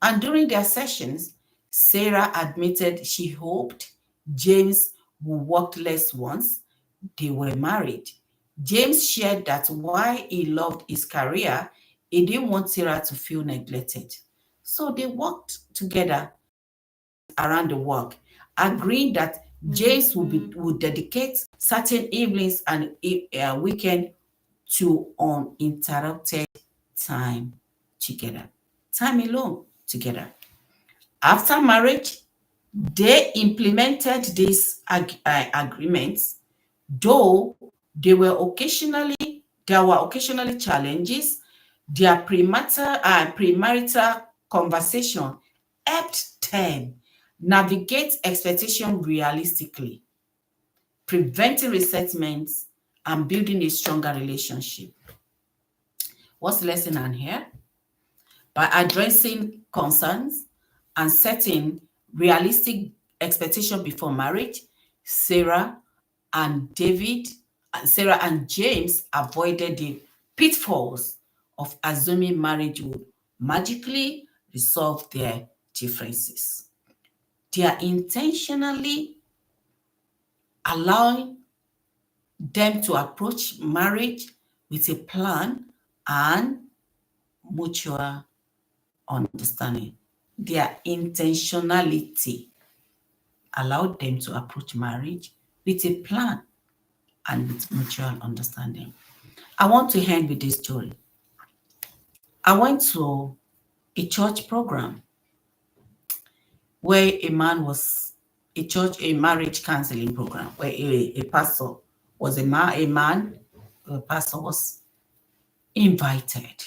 And during their sessions, Sarah admitted she hoped James would work less once they were married. James shared that while he loved his career, he didn't want Sarah to feel neglected. So they worked together around the work, agreeing that James would dedicate certain evenings and weekend to uninterrupted time together, time alone together. After marriage, they implemented these agreements, though there were occasionally challenges. Their premarital conversation helped them navigate expectation realistically, preventing resentments and building a stronger relationship. What's the lesson on here? By addressing concerns and setting realistic expectation before marriage, Sarah and James avoided the pitfalls of assuming marriage would magically resolve their differences. They are intentionally allowing them to approach marriage with a plan and mutual understanding. Their intentionality allowed them to approach marriage with a plan and with mutual understanding. I want to end with this story. I went to a church program where a marriage counseling program where a pastor was a pastor was invited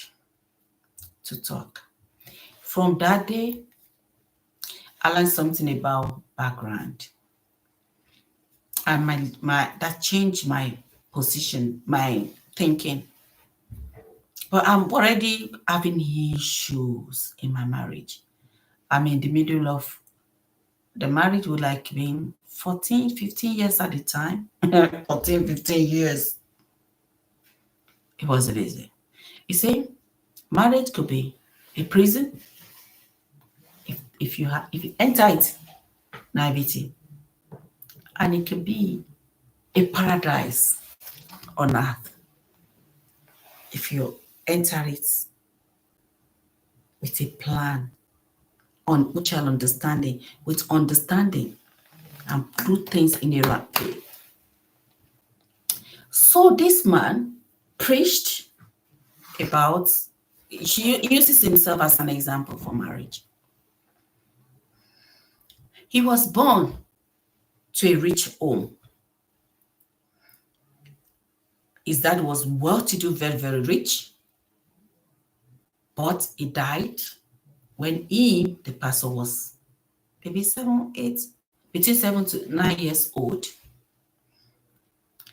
to talk. From that day, I learned something about background. And my that changed my position, my thinking. But I'm already having issues in my marriage. I'm in the middle of the marriage would like being 14, 15 years at the time. 14, 15 years. It wasn't easy. You see, marriage could be a prison if you enter it, naivety, and it can be a paradise on earth if you enter it with a plan on mutual understanding, with understanding and do things in a right way. So this man preached about, he uses himself as an example for marriage. He was born to a rich home. His dad was well-to-do, very, very rich, but he died when he, the pastor, was maybe 7, 8, between 7 to 9 years old.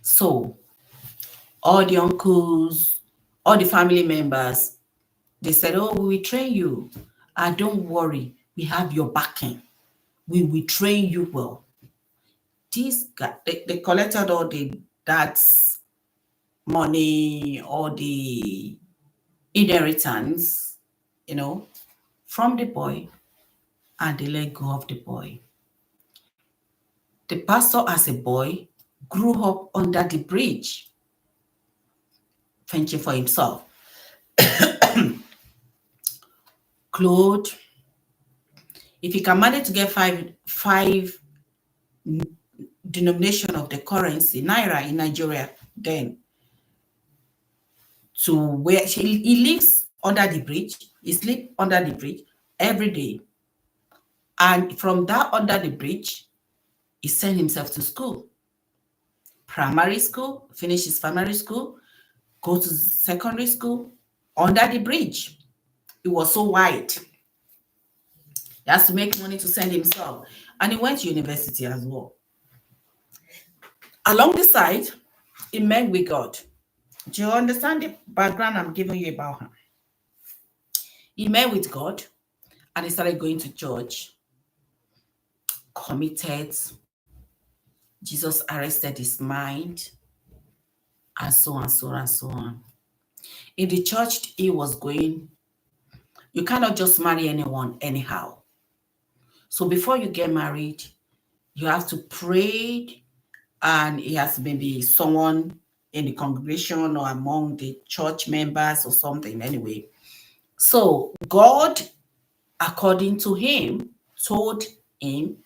So all the uncles, all the family members, they said, oh, we will train you. Don't worry, we have your backing. We will train you well. This guy, they collected all the dad's money, all the inheritance, from the boy, and they let go of the boy. The pastor, as a boy, grew up under the bridge, fending for himself. Clothes. If he can manage to get five denomination of the currency, naira in Nigeria, then to where he lives under the bridge, he sleeps under the bridge every day. And from that under the bridge, he sent himself to school. Primary school, finish his primary school, go to secondary school, under the bridge. It was so wide. He has to make money to send himself. And he went to university as well. Along the side, he met with God. Do you understand the background I'm giving you about him? He met with God and he started going to church, committed. Jesus arrested his mind, and so on, so on, and so on. In the church he was going, you cannot just marry anyone anyhow. So before you get married, you have to pray, and it has maybe someone in the congregation or among the church members or something anyway. So God, according to him, told him,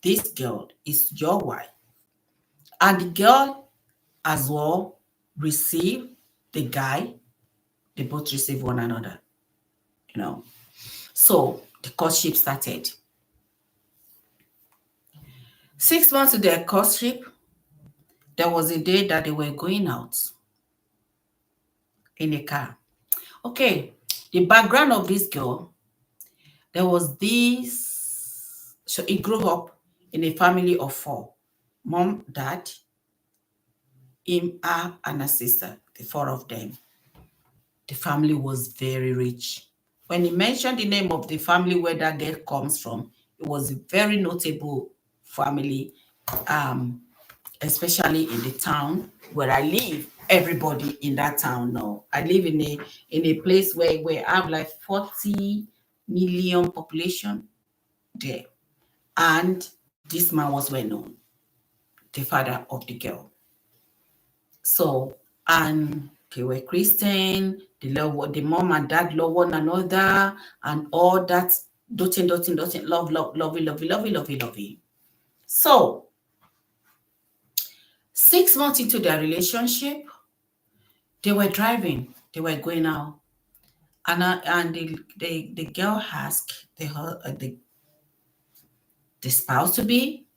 this girl is your wife. And the girl as well received the guy. They both received one another, So the courtship started. 6 months to their courtship, there was a day that they were going out in a car. Okay, the background of this girl, there was this, so he grew up in a family of 4. Mom, dad, him, her, and a sister, the 4 of them. The family was very rich. When he mentioned the name of the family where that girl comes from, it was a very notable family, especially in the town where I live. Everybody in that town know. I live in a place where I have like 40 million population there. And this man was well known, the father of the girl. So, and they were Christian, the mom and dad love one another, and all that, doting, love, lovey. So, 6 months into their relationship, they were driving, they were going out, and the girl asked the spouse to be,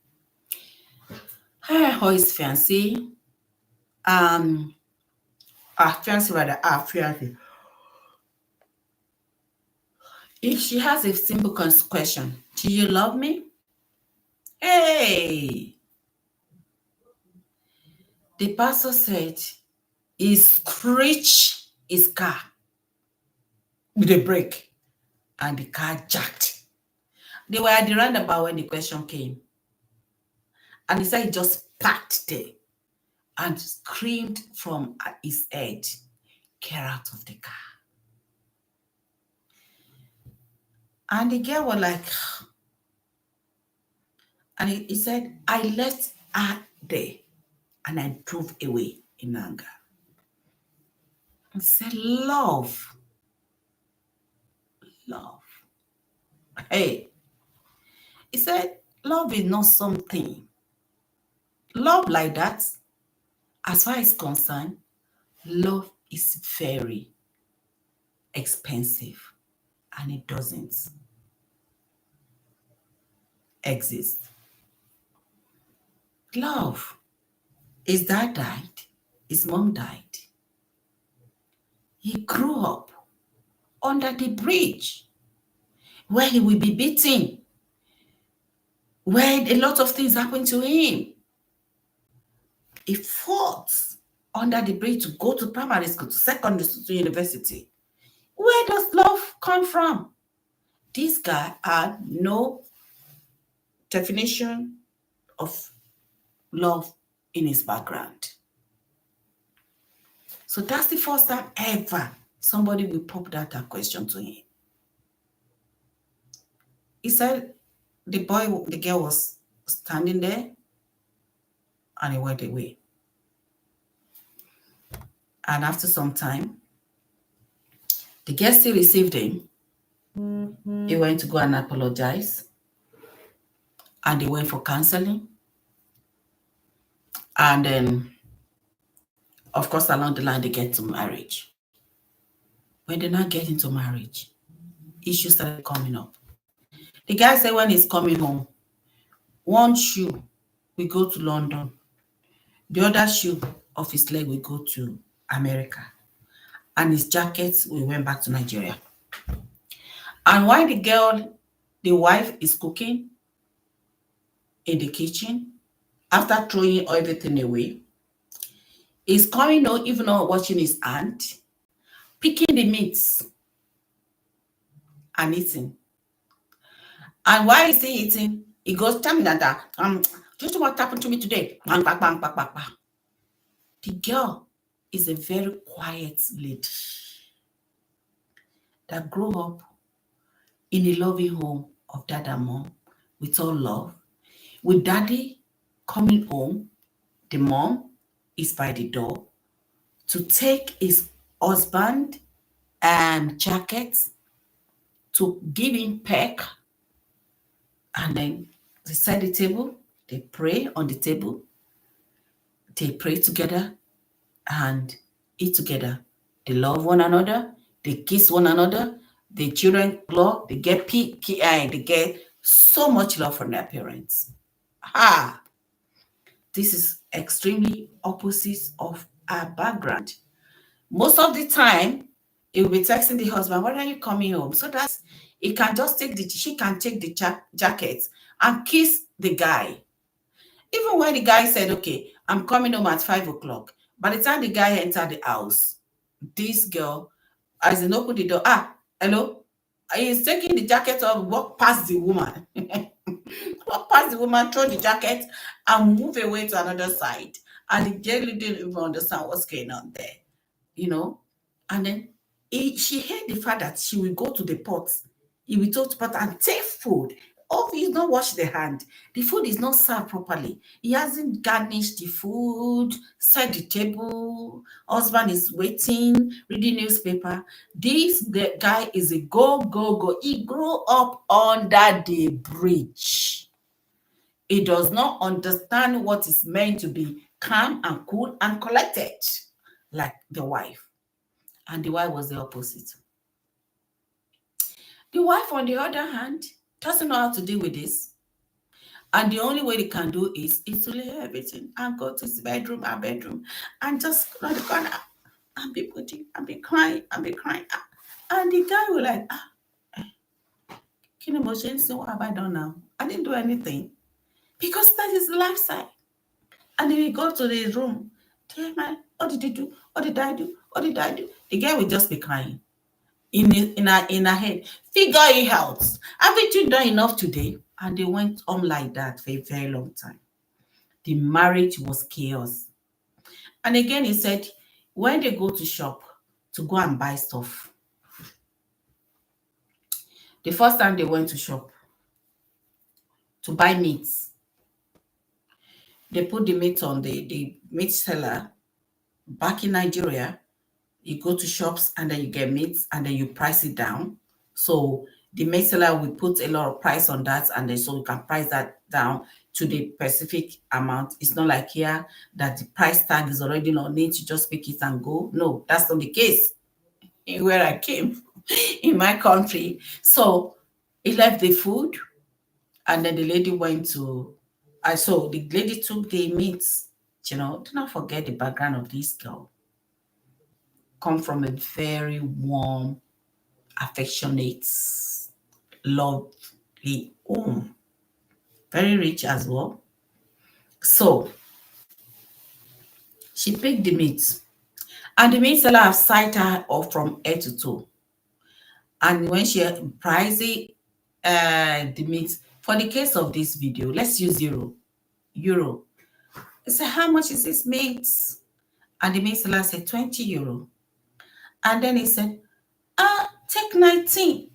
her or his fiancé, fiancé. If she has a simple question, do you love me? Hey, the pastor said he screeched his car with a brake and the car jacked. They were at the roundabout when the question came. And he said he just parked there and screamed from his head, get out of the car. And the girl was like, and he said, I left her there and I drove away in anger. He said, love. Hey, he said, love is not something. Love like that, as far as concerned, love is very expensive and it doesn't exist. Love. His dad died. His mom died. He grew up under the bridge where he will be beaten, where a lot of things happened to him. He fought under the bridge to go to primary school, to secondary school, to university. Where does love come from? This guy had no definition of love in his background. So that's the first time ever somebody will pop that question to him. He said the girl was standing there and he went away. And after some time, the girl still received him. He went to go and apologize. And they went for counseling. And then, of course, along the line, they get to marriage. When they now get into marriage, issues started coming up. The guy said when he's coming home, one shoe will go to London. The other shoe of his leg will go to America. And his jacket, we went back to Nigeria. And while the wife is cooking in the kitchen, after throwing everything away, he's coming home, even not washing his hand, picking the meats and eating. And while he's still eating, he goes, tell me that, just what happened to me today. Bang, bang, bang, bang, bang, bang. The girl is a very quiet lady that grew up in a loving home of dad and mom with all love. With daddy coming home, the mom is by the door to take his husband jacket to give him peck, and then they set the table, they pray on the table, they pray together and eat together. They love one another, they kiss one another, the children love, they get they get so much love from their parents. This is extremely opposite of our background. Most of the time, he will be texting the husband, when are you coming home? So that she can take the jacket and kiss the guy. Even when the guy said, okay, I'm coming home at 5 o'clock. By the time the guy entered the house, this girl, as he opened the door, hello? He's taking the jacket off, walk past the woman. Walk past the woman, throw the jacket, and move away to another side. And the girl didn't even understand what's going on there, And then she heard the fact that she will go to the pot. He will go to the pot and take food. Oh, he's not washed the hand. The food is not served properly. He hasn't garnished the food, set the table. Husband is waiting, reading newspaper. This guy is a go. He grew up under the bridge. He does not understand what is meant to be calm and cool and collected, like the wife. And the wife was the opposite. The wife, on the other hand, doesn't know how to deal with this. And the only way they can do is to lay everything and go to his bedroom and just go to the corner and be putting and be crying. And the guy will like, What have I done now? I didn't do anything. Because that is the lifestyle. And then we go to the room. Dear man, what did you do? What did I do? What did I do? The girl will just be crying in her head. Figure it out. Haven't you done enough today? And they went on like that for a very long time. The marriage was chaos. And again, he said, when they go to shop to go and buy stuff, the first time they went to shop to buy meat, they put the meat on the meat seller back in Nigeria. You go to shops and then you get meat and then you price it down. So the meat seller will put a lot of price on that and then so you can price that down to the specific amount. It's not like here that the price tag is already on it. You just pick it and go. No, that's not the case in where I came in my country. So he left the food and then the lady went to, I saw the lady took the meat. Do not forget the background of this girl. Come from a very warm, affectionate, lovely home. Very rich as well. So she picked the meat. And the meat seller have sighted her off from head to toe. And when she priced the meat, for the case of this video, let's use euro. I said, how much is this meat? And the meat seller said, 20 euro. And then he said, take 19.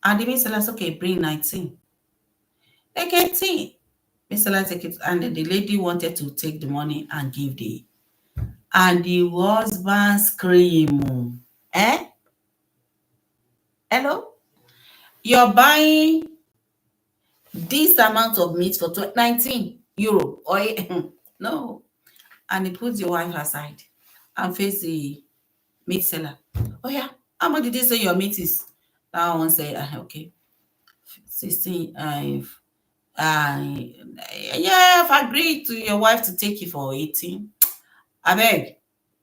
And the meat seller said, okay, bring 19. Take 18. Meat seller take it. And then the lady wanted to take the money and give and the husband scream, hello? You're buying this amount of meat for 19 euro. No. And he puts your wife aside and face the meat seller. Oh yeah, how much did you say your meat is? That one say, okay, 16. Yeah, I've agreed to your wife to take you for 18. I beg,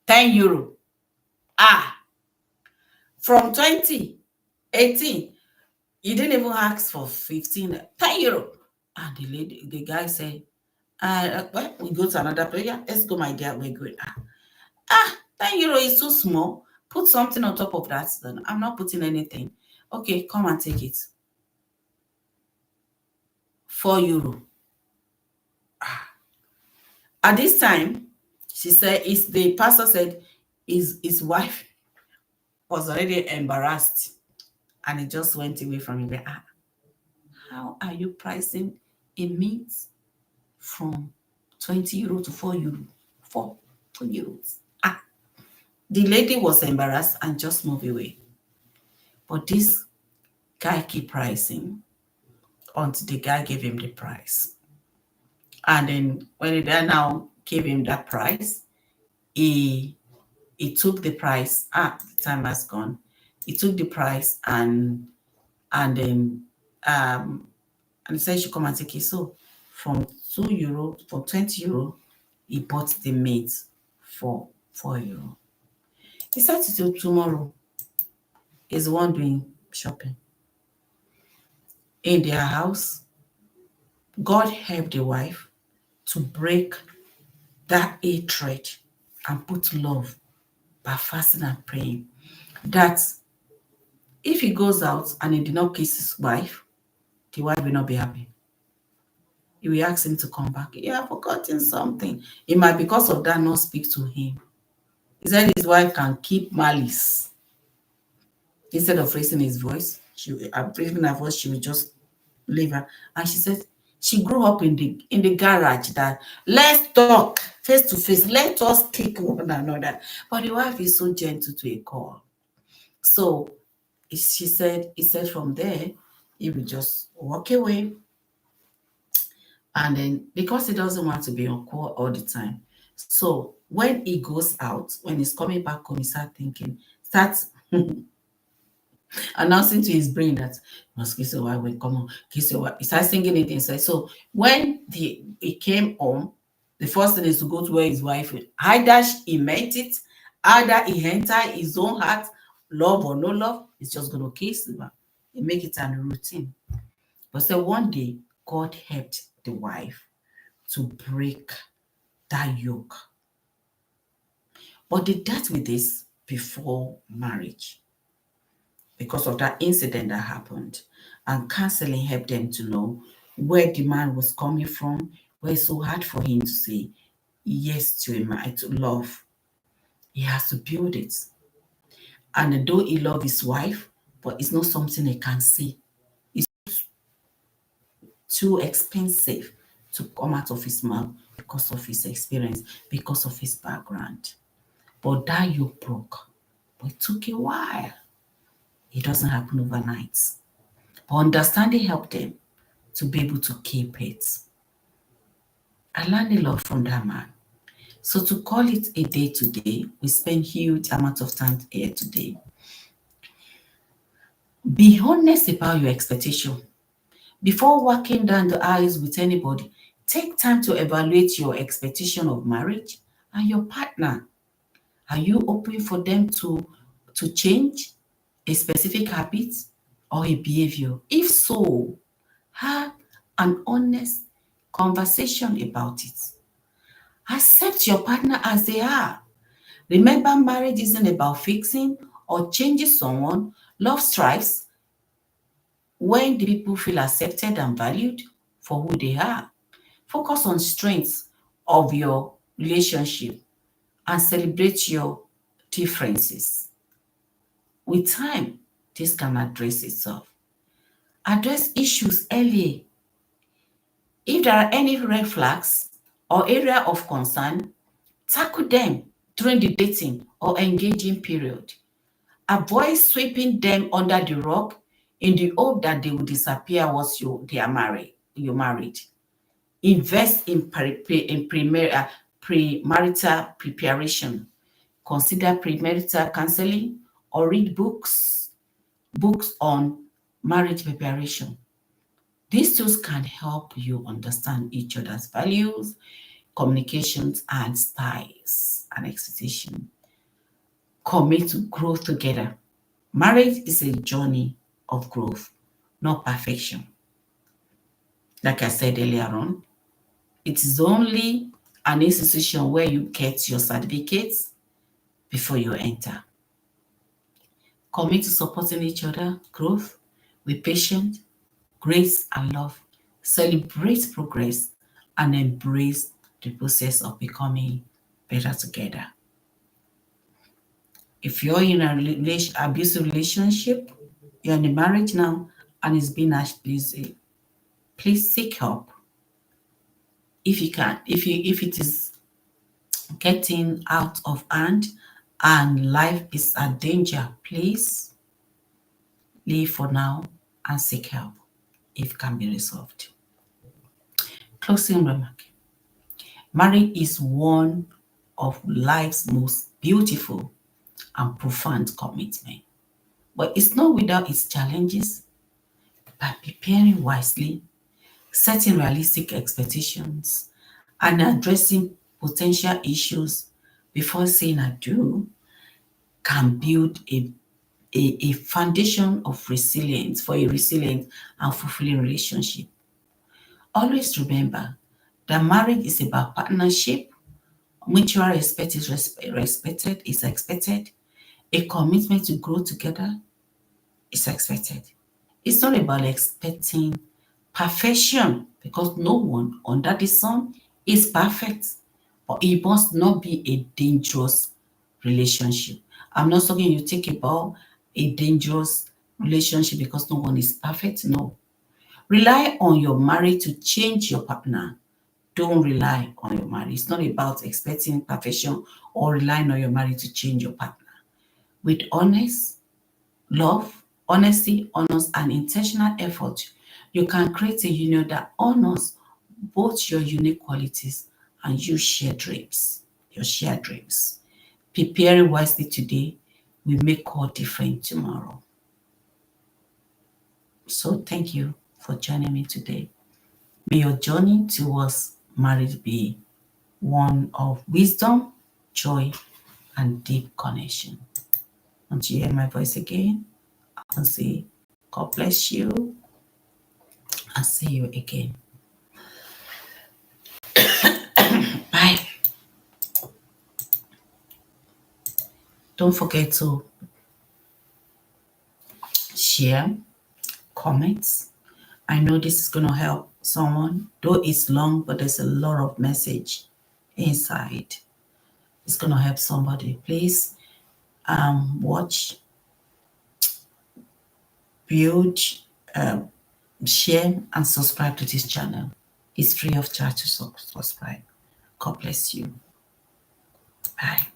10 euro. From 20, 18, you didn't even ask for 15, 10 euro. And the guy said, well, we go to another place. Yeah, let's go, my dear. We're going. 10 euro is too small. Put something on top of that. Then I'm not putting anything. Okay, come and take it. 4 euro. At this time, she said, the pastor said his wife was already embarrassed. And he just went away from him. How are you pricing a meat from 20 euro to 4 euro? 4 euros. The lady was embarrassed and just moved away. But this guy keep pricing until the guy gave him the price. And then when the guy now gave him that price, he took the price. The time has gone. He took the price and then and he said she come and take it. So from 2 euro, from 20 euro, he bought the meat for 4 euro. He said till tomorrow is the one doing shopping. In their house, God helped the wife to break that hatred and put love by fasting and praying. That if he goes out and he did not kiss his wife, the wife will not be happy. He will ask him to come back. Yeah, I've forgotten something. It might, because of that, not speak to him. He said his wife can keep malice. Instead of raising his voice, raising her voice, she will just leave her. And she said she grew up in the garage that let's talk face to face. Let us kick one another. But the wife is so gentle to a call. So he said from there, he will just walk away. And then because he doesn't want to be on call all the time. So when he goes out, when he's coming back home, he starts announcing to his brain that must kiss your wife when come on, kiss your wife. He starts singing it inside. So when he came home, the first thing is to go to where his wife is. Either he meant it, either he entered his own heart, love or no love, he's just gonna kiss him. He make it a routine. But so one day, God helped the wife to break that yoke. But they dealt with this before marriage because of that incident that happened. And counseling helped them to know where the man was coming from, where it's so hard for him to say yes to a man, to love. He has to build it. And though he loves his wife, but it's not something he can see. It's too expensive to come out of his mouth because of his experience, because of his background. But that yoke broke. But it took a while. It doesn't happen overnight. But understanding helped them to be able to keep it. I learned a lot from that man. So to call it a day today, we spend huge amount of time here today. Be honest about your expectation. Before walking down the aisles with anybody, take time to evaluate your expectation of marriage and your partner. Are you open for them to change a specific habit or a behavior? If so, have an honest conversation about it. Accept your partner as they are. Remember, marriage isn't about fixing or changing someone. Love thrives when the people feel accepted and valued for who they are. Focus on strengths of your relationship and celebrate your differences. With time, this can address itself. Address issues early. If there are any red flags or area of concern, tackle them during the dating or engaging period. Avoid sweeping them under the rug in the hope that they will disappear once you're married. Invest in premarital preparation. Consider premarital counseling or read books on marriage preparation. These tools can help you understand each other's values, communications, and styles and expectations. Commit to growth together. Marriage is a journey of growth, not perfection. Like I said earlier on, it is only an institution where you get your certificates before you enter. Commit to supporting each other, growth with patience, grace, and love. Celebrate progress and embrace the process of becoming better together. If you're in a abusive relationship, you're in a marriage now, and it's been abusive, please seek help. If you can, if it is getting out of hand and life is a danger, please leave for now and seek help if it can be resolved. Closing remark. Marriage is one of life's most beautiful and profound commitment, but it's not without its challenges. By preparing wisely, setting realistic expectations, and addressing potential issues before saying I do, can build a foundation of resilience for a resilient and fulfilling relationship. Always remember that marriage is about partnership, mutual respect is expected, a commitment to grow together is expected. It's not about expecting perfection because no one under the sun is perfect, but it must not be a dangerous relationship. I'm not talking you think about a dangerous relationship because no one is perfect. No. Rely on your marriage to change your partner. Don't rely on your marriage. It's not about expecting perfection or relying on your marriage to change your partner. With honest love, honesty, honors, and intentional effort, you can create a union that honors both your unique qualities and your shared dreams. Preparing wisely today will make all different tomorrow. So thank you for joining me today. May your journey towards marriage be one of wisdom, joy, and deep connection. Until you hear my voice again, I'll say, God bless you and see you again. Bye. Don't forget to share, comment. I know this is going to help someone, though it's long, but there's a lot of message inside. It's going to help somebody. Please watch, build, share, and subscribe to this channel. It's free of charge to subscribe. God bless you. Bye.